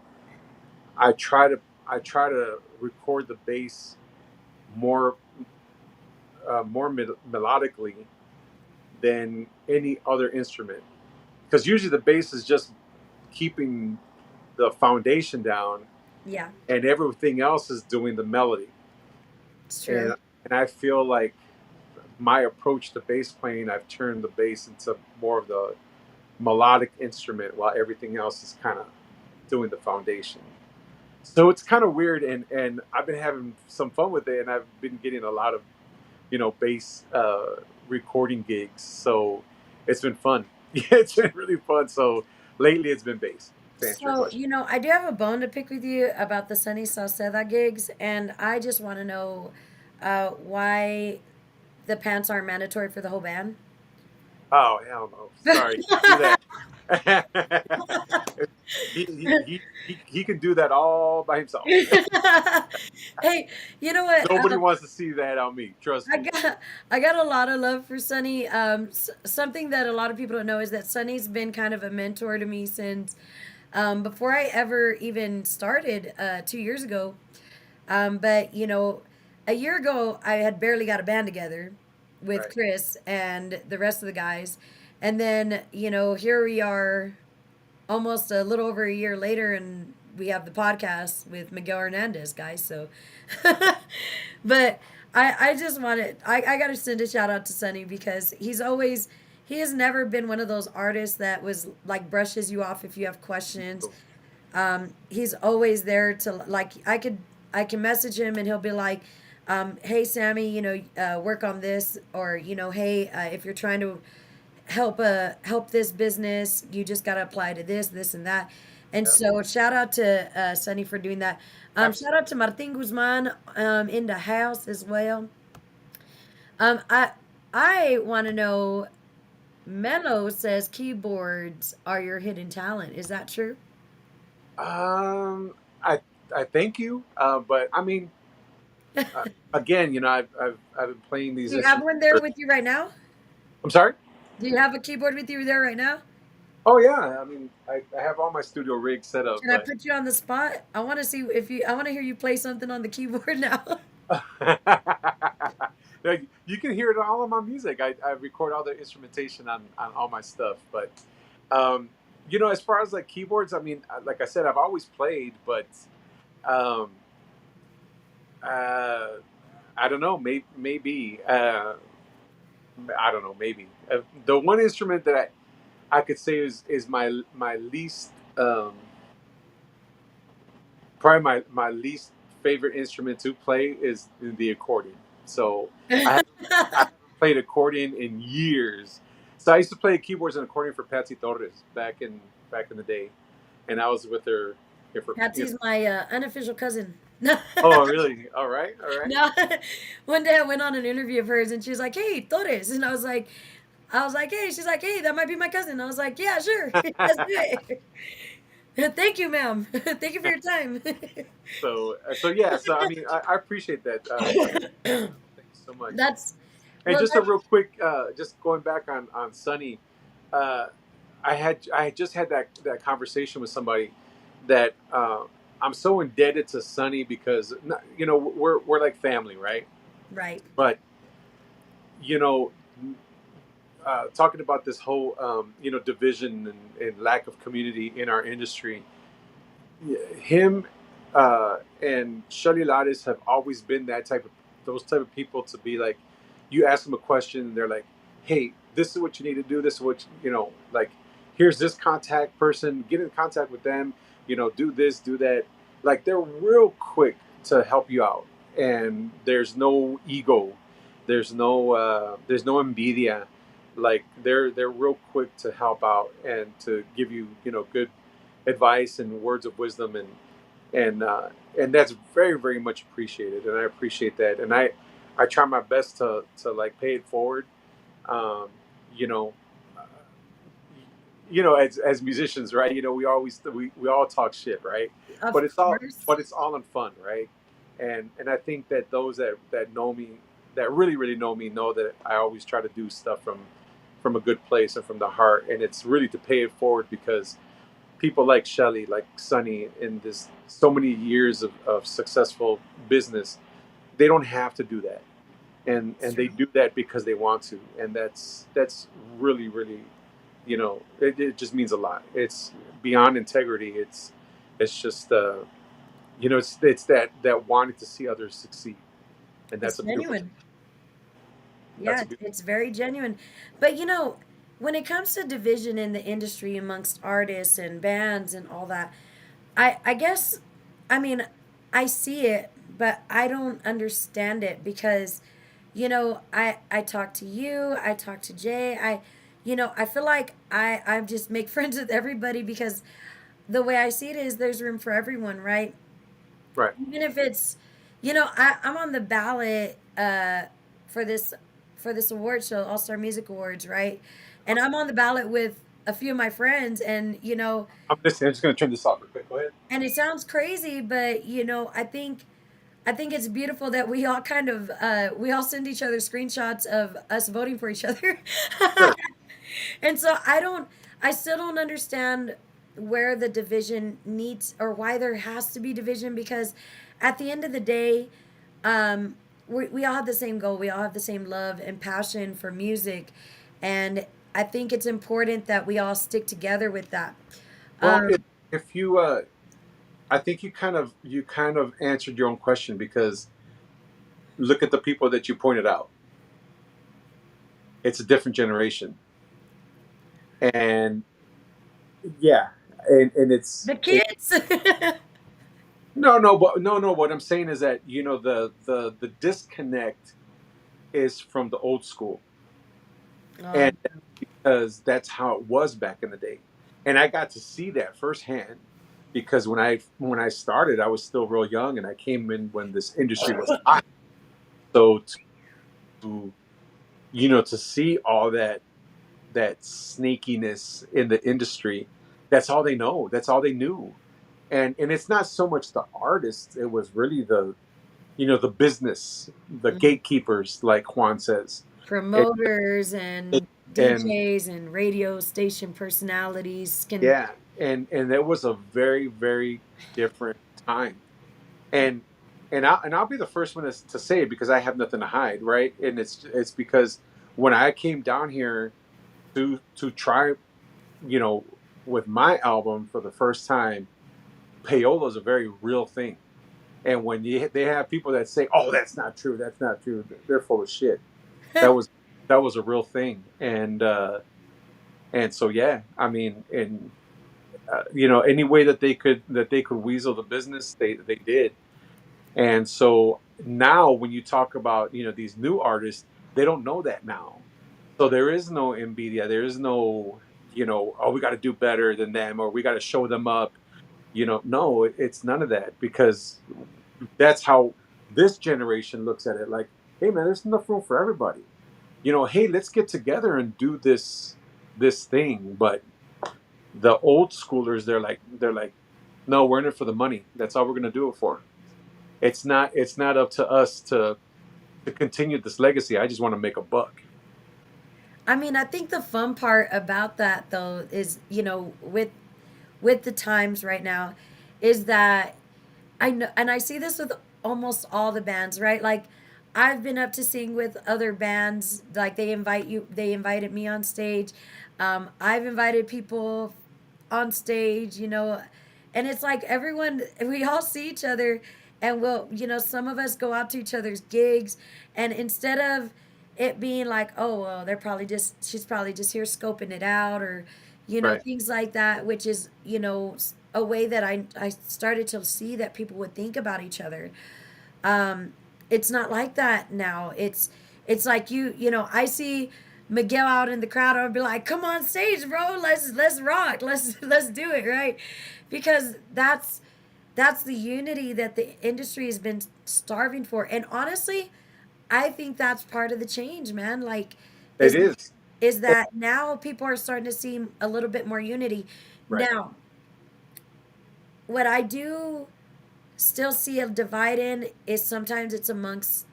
I try to record the bass more melodically than any other instrument, because usually the bass is just keeping the foundation down, Yeah, and everything else is doing the melody. it's And true. I feel like my approach to bass playing, I've turned the bass into more of the melodic instrument, while everything else is kind of doing the foundation. So it's kind of weird, and I've been having some fun with it, and I've been getting a lot of bass recording gigs. So it's been fun. Yeah, it's been really fun. So lately, it's been bass. To answer your So, question. I do have a bone to pick with you about the Sunny Salceda gigs, and I just want to know why the pants aren't mandatory for the whole band. Oh hell no! Sorry, do that. He can do that all by himself. Hey, you know what? Nobody wants to see that on me. Trust I me. got I got a lot of love for Sunny. Something that a lot of people don't know is that Sunny's been kind of a mentor to me since before I ever even started 2 years ago. But a year ago I had barely got a band together with Right. Chris and the rest of the guys, and then here we are almost a little over a year later, and we have the podcast with Miguel Hernandez, guys. So, but I just wanted, I got to send a shout out to Sonny because he has never been one of those artists that was like brushes you off if you have questions. He's always there to like, I can message him and he'll be like, hey Sammy, work on this, or hey, if you're trying to help this business, you just got to apply to this and that. And Yeah. so shout out to Sunny for doing that. Shout Absolutely. out to Martin Guzman in the house as well. um, i I want to know, Mello says keyboards are your hidden talent, is that true? Um, I I thank you, but I mean, again, I've been playing these Do you have instruments. one there with you right now? I'm sorry. Do you have a keyboard with you there right now? Oh yeah, I mean, I have all my studio rigs set up, Should I but put you on the spot? I want to see if you. I want to hear you play something on the keyboard now. like, you can hear it all on my music. I record all the instrumentation on all my stuff. But um, as far as like keyboards, I mean, like I said, I've always played, but um, uh, I don't know, maybe I don't know, maybe the one instrument that I could say is my least probably my least favorite instrument to play is the accordion. So I haven't played accordion in years. So I used to play keyboards and accordion for Patsy Torres back in the day, and I was with her. Patsy's my unofficial cousin. No, Oh, really? All right, all right. no. One day I went on an interview of hers, and she was like, "Hey, Torres," and I was like, "Hey," she's like, "Hey, that might be my cousin." I was like, "Yeah, sure, let's do it." Thank you, ma'am. Thank you for your time. So yeah. So I mean, I appreciate that. Thank you so much. That's And well, just a that, real quick, just going back on Sunny, uh, I had just had that conversation with somebody that I'm so indebted to Sunny because we're like family, right? right. But you know, talking about this whole division and lack of community in our industry, him and Shirley Lattes have always been those type of people to be like, you ask them a question, and they're like, hey, this is what you need to do. This is what like, here's this contact person. Get in contact with them. Do this, do that. Like they're real quick to help you out, and there's no ego. There's no envidia. Like they're real quick to help out and to give you good advice and words of wisdom, and that's very very much appreciated, and I appreciate that, and I try my best to like pay it forward. um you know uh, as musicians, right? We all talk shit, right? but Of it's all course. but it's all in fun, right? And I think that those that know me, that really really know me, know that I always try to do stuff from a good place and from the heart, and it's really to pay it forward, because people like Shelly, like Sonny, in this so many years of successful business, they don't have to do that, It's and they true. do that because they want to, and that's really really, it just means a lot. It's beyond integrity. It's just it's that wanting to see others succeed, and It's that's a beautiful genuine. that's Yeah, a beautiful. it's very genuine. But when it comes to division in the industry amongst artists and bands and all that, I guess, I mean, I see it, but I don't understand it because, I talk to you, I talk to Jay, I feel like I just make friends with everybody because the way I see it is there's room for everyone, right? Right. Even if it's, I'm on the ballot for this for this award show, All Star Music Awards, right? And I'm on the ballot with a few of my friends, and I'm listening. I'm just going to turn this off real quick. Go ahead. and it sounds crazy, but I think it's beautiful that we all kind of we all send each other screenshots of us voting for each other. Sure. And so I still don't understand where the division needs or why there has to be division because at the end of the day, we all have the same goal. We all have the same love and passion for music. And I think it's important that we all stick together with that. Well, Um, if you, I think you kind of answered your own question because look at the people that you pointed out. It's a different generation, and yeah, and the it. kids. No, no, but no, no. What I'm saying is that the disconnect is from the old school, and um, because that's how it was back in the day, and I got to see that firsthand because when I started, I was still real young, and I came in when this industry was hot. So to to see all that snakiness in the industry, that's all they know. That's all they knew, and it's not so much the artists. It was really the business, the gatekeepers, like Juan says, and, promoters and and DJs and radio station personalities can. yeah, and it was a very very different time, and and I'll be the first one to say it because I have nothing to hide, right? And it's because when I came down here to try, you know, with my album for the first time, payola is a very real thing. And when they have people that say, "Oh, that's not true. That's not true," they're full of shit. That was that was a real thing, and so yeah, I mean, and any way that they could weasel the business, they did. And so now, when you talk about these new artists, they don't know that now. So there is no NVIDIA. There is no oh, we got to do better than them, or we got to show them up. No, it's none of that because that's how this generation looks at it. Like, hey man, there's enough room for everybody. Hey, let's get together and do this thing. But the old schoolers, they're like, no, we're in it for the money. That's all we're gonna do it for. It's not up to us to continue this legacy. I just want to make a buck. I mean, I think the fun part about that though is, with the times right now, is that I know, and I see this with almost all the bands, right? Like, I've been up to sing with other bands. Like, they invited me on stage. I've invited people on stage, and it's like everyone, we all see each other, and some of us go out to each other's gigs, and instead of it being like, oh, well, she's probably just here scoping it out, or, Right. things like that, which is, a way that I started to see that people would think about each other. Um, it's not like that now. It's like I see Miguel out in the crowd. I'll be like, "Come on stage, bro. Let's rock. Let's do it, right?" Because that's the unity that the industry has been starving for. And honestly, I think that's part of the change, man. Like, It is is. is that now people are starting to see a little bit more unity. Right. Now, what I do still see a divide in is sometimes it's amongst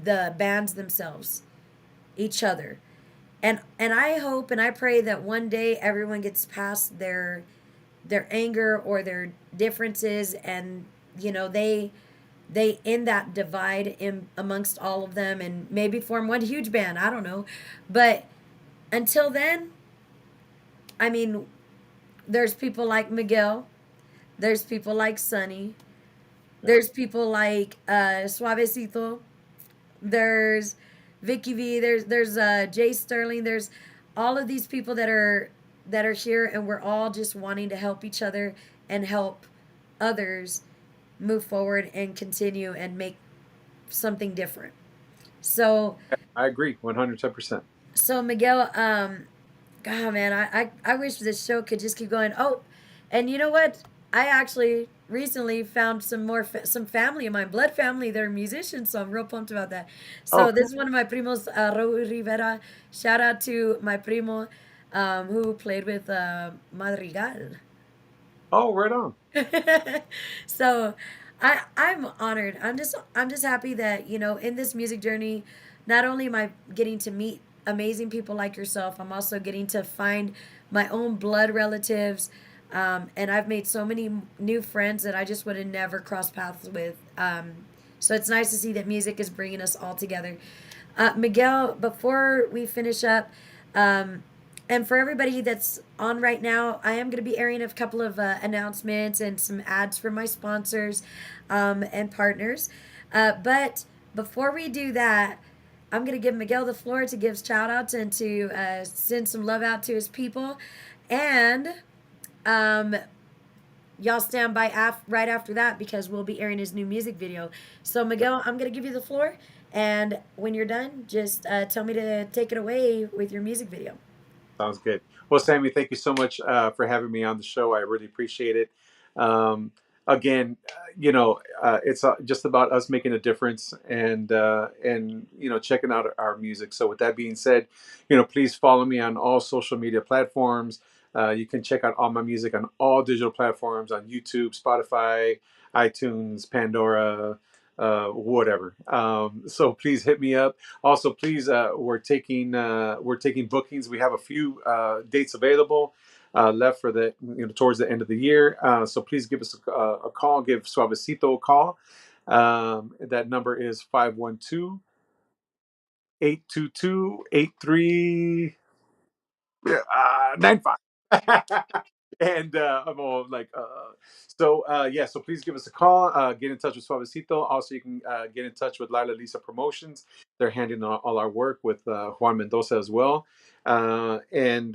the bands themselves, each other. And I hope and I pray that one day everyone gets past anger or their differences, and they end that divide in amongst all of them and maybe form one huge band. I don't know. But until then, I mean, there's people like Miguel, there's people like Sunny, there's people like Suavecito, there's Vicky V, there's Jay Sterling, there's all of these people that are here, and we're all just wanting to help each other and help others move forward and continue and make something different. So I agree 110%. so Miguel, God man, I wish this show could just keep going. Oh, and you know what? I actually recently found some family of mine, blood family. They're musicians, so I'm real pumped about that. So Oh, this is one of my primos, Raul Rivera. Shout out to my primo, who played with Madrigal. oh, right on. So I'm honored. I'm just happy that, in this music journey, not only am I getting to meet amazing people like yourself, I'm also getting to find my own blood relatives. And I've made so many new friends that I just would have never crossed paths with. So it's nice to see that music is bringing us all together. Miguel, before we finish up, and for everybody that's on right now, I am going to be airing a couple of announcements and some ads for my sponsors and partners. But before we do that, I'm going to give Miguel the floor to give shout outs and to send some love out to his people. And y'all stand by right after that, because we'll be airing his new music video. So, Miguel, I'm going to give you the floor. And when you're done, just tell me to take it away with your music video. Sounds good. Well, Sammy, thank you so much for having me on the show. I really appreciate it. Again, it's just about us making a difference and checking out our music. So with that being said, please follow me on all social media platforms. You can check out all my music on all digital platforms, on YouTube, Spotify, iTunes, Pandora, whatever. So please hit me up. Also, please, we're taking bookings. We have a few dates available left for the towards the end of the year. So please give us a call. Give Suavecito a call. That number is 512-822-8395. And I'm all like, yeah. So please give us a call. Get in touch with Suavecito. Also, you can get in touch with Lila Lisa Promotions. They're handling all our work with Juan Mendoza as well. And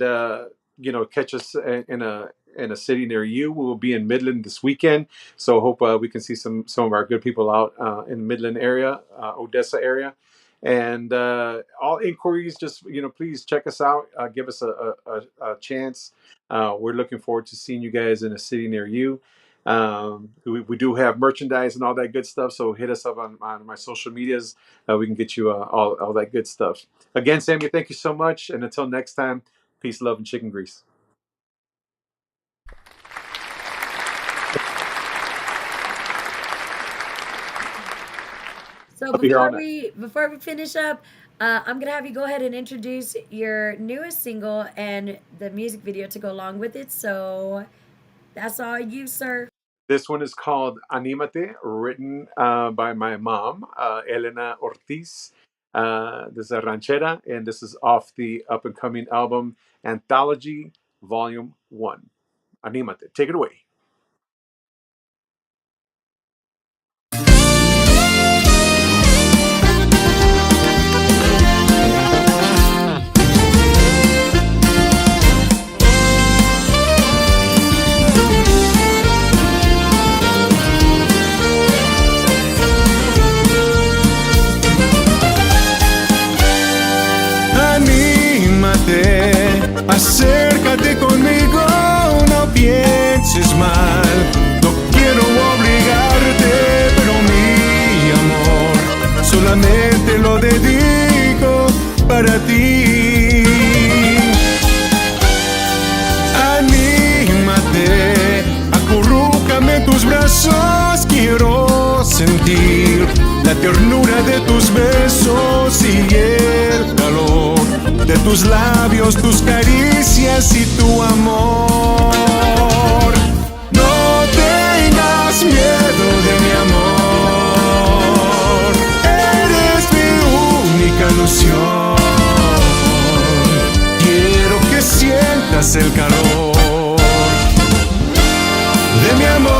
catch us in a city near you. We will be in Midland this weekend. So hope we can see some of our good people out in the Midland area, Odessa area. And all inquiries, just please check us out. Give us a chance. We're looking forward to seeing you guys in a city near you. We do have merchandise and all that good stuff, so hit us up on my social medias. We can get you all that good stuff. Again, Sammy, thank you so much, and until next time, peace, love, and chicken grease. So I'll be here all before we finish up, I'm gonna have you go ahead and introduce your newest single and the music video to go along with it. So that's all you, sir. This one is called Animate, written by my mom, Elena Ortiz. This is a ranchera, and this is off the up-and-coming album Anthology Volume 1. Animate. Take it away. Acércate conmigo, no pienses mal. No quiero obligarte, pero mi amor solamente lo dedico para ti. Anímate, acurrúcame en tus brazos. Quiero sentir la ternura de tus besos y el calor de tus labios, tus caricias y tu amor. sientas el calor de mi amor.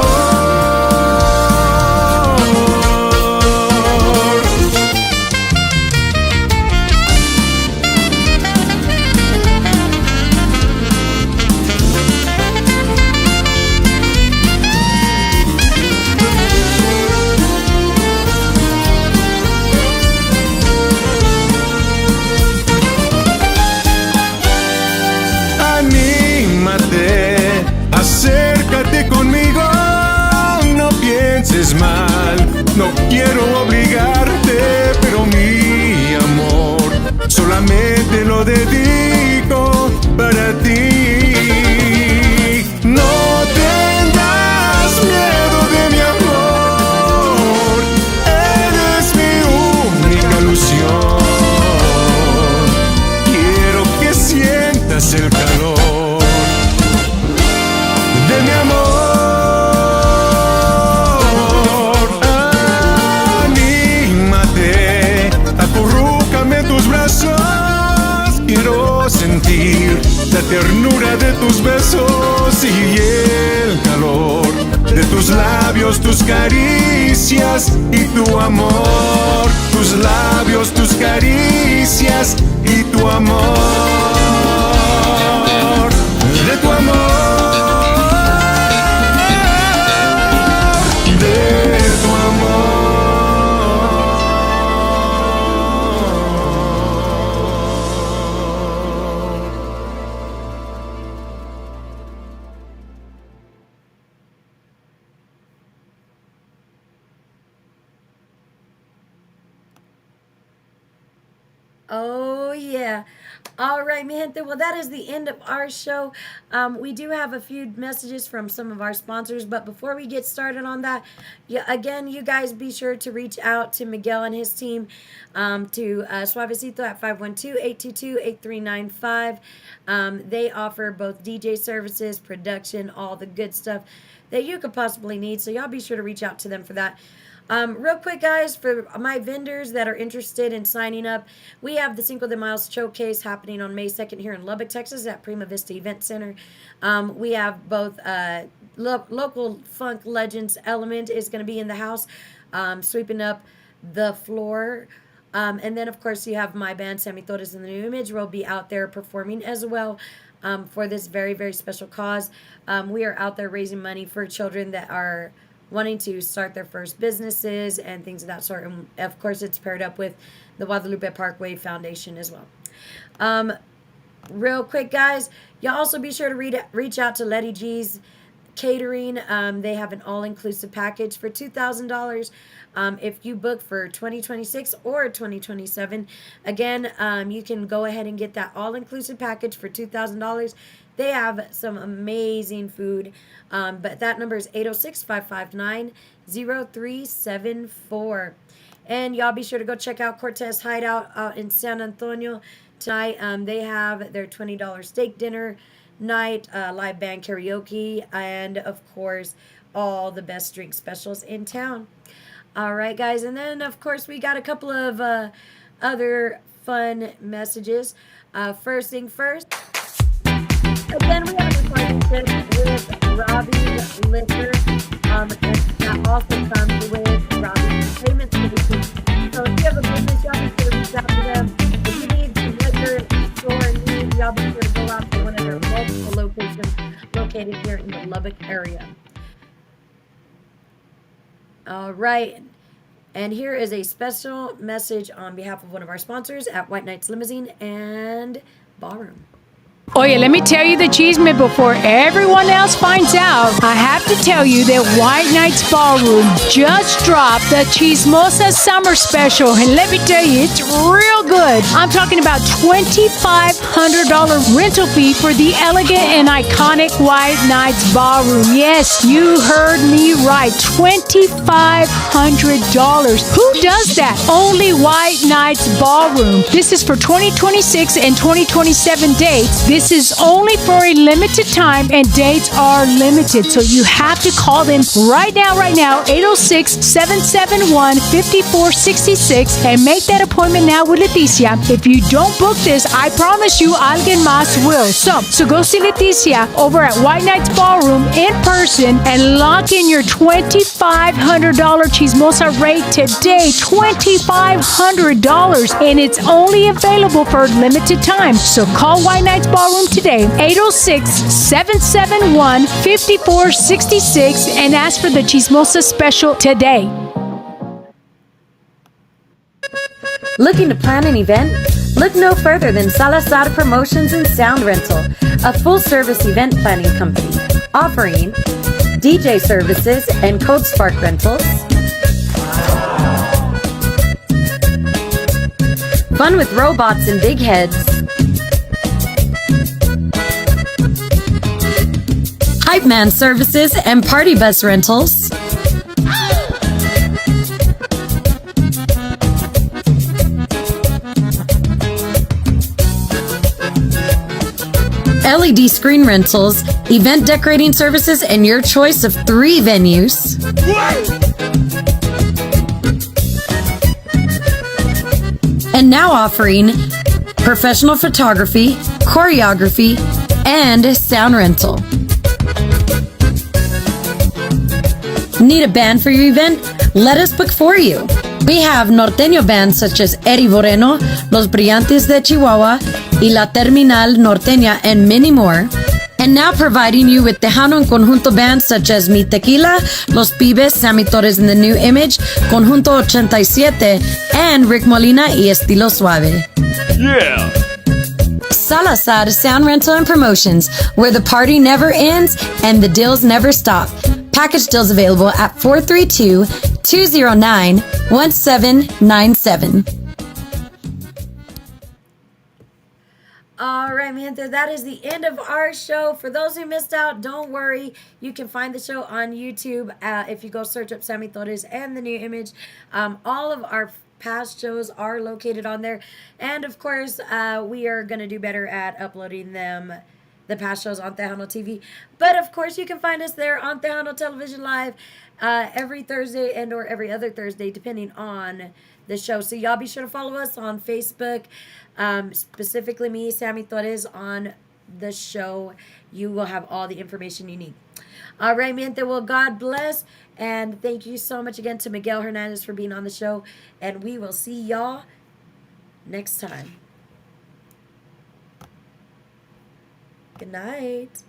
Acércate conmigo, no pienses mal, no quiero obligarte, pero mi amor solamente lo dedico para ti. No tengas miedo de mi amor, eres mi única ilusión. Quiero que sientas el calor de mi amor. Anímate, acurrúcame en tus brazos. Quiero sentir la ternura de tus besos y el calor de tus labios, tus caricias y tu amor. Tus labios, tus caricias y tu amor. De tu amor. Oh, yeah. All right, mi gente. Well, that is the end of our show. We do have a few messages from some of our sponsors, but before we get started on that, again, you guys be sure to reach out to Miguel and his team, to Suavecito at 512-822-8395. They offer both DJ services, production, all the good stuff that you could possibly need, so y'all be sure to reach out to them for that. Real quick, guys, for my vendors that are interested in signing up, we have the Cinco de Mayo Showcase happening on May 2nd here in Lubbock, Texas at Prima Vista Event Center. We have both local funk legends Element is going to be in the house, sweeping up the floor. And then, of course, you have my band, Sammy Torres and the New Image, will be out there performing as well for this very, very special cause. We are out there raising money for children that are wanting to start their first businesses and things of that sort. And of course, it's paired up with the Guadalupe Parkway Foundation as well. Real quick, guys, y'all also be sure to reach out to Letty G's Catering. They have an all-inclusive package for $2,000 if you book for 2026 or 2027. Again, you can go ahead and get that all-inclusive package for $2,000. They have some amazing food, but that number is 806-559-0374. And y'all be sure to go check out Cortez Hideout out in San Antonio tonight. They have their $20 steak dinner night, live band karaoke, and of course, all the best drink specials in town. All right, guys, and then of course we got a couple of other fun messages. First thing first. Again, we have a partnership with Robbie's Liquor, and that also comes with Robbie's Payment Solutions. So if you have a business, y'all be sure to reach out to them. If you need some liquor store needs, y'all be sure to go out to one of their multiple locations located here in the Lubbock area. All right. And here is a special message on behalf of one of our sponsors at White Knights Limousine and Ballroom. Oye, let me tell you the chisme before everyone else finds out. I have to tell you that White Knights Ballroom just dropped the Chismosa Summer Special, and let me tell you, it's real good. I'm talking about $2,500 rental fee for the elegant and iconic White Knights Ballroom. Yes, you heard me right, $2,500. Who does that? Only White Knights Ballroom. This is for 2026 and 2027 dates. This is only for a limited time and dates are limited. So you have to call them right now, 806-771-5466 and make that appointment now with Leticia. If you don't book this, I promise you alguien más will. So go see Leticia over at White Nights Ballroom in person and lock in your $2,500 Chismosa rate today. $2,500, and it's only available for limited time. So call White Nights Ballroom today, 806-771-5466, and ask for the Chismosa special today. Looking to plan an event? Look no further than Salazar Promotions and Sound Rental, a full-service event planning company offering DJ services and Code Spark rentals, fun with robots and big heads, Hype Man services and party bus rentals, LED screen rentals, event decorating services, and your choice of 3 venues. And now offering professional photography, choreography, and sound rental. Need a band for your event? Let us book for you. We have norteño bands such as Eddie Moreno, Los Brillantes de Chihuahua, y La Terminal Norteña, and many more. And now providing you with Tejano and Conjunto bands such as Mi Tequila, Los Pibes, Sammy Torres and the New Image, Conjunto 87, and Rick Molina y Estilo Suave. Yeah. Salazar Sound Rental and Promotions, where the party never ends and the deals never stop. Package deals available at 432-209-1797. All right, mi gente, that is the end of our show. For those who missed out, don't worry. You can find the show on YouTube if you go search up Sammy Torres and the New Image. All of our past shows are located on there. And, of course, we are going to do better at uploading them, the past shows, on Tejano TV. But, of course, you can find us there on Tejano Television Live every Thursday and or every other Thursday, depending on the show. So y'all be sure to follow us on Facebook, specifically me, Sammy Torres, on the show. You will have all the information you need. All right, mi gente, well, God bless. And thank you so much again to Miguel Hernandez for being on the show. And we will see y'all next time. Good night.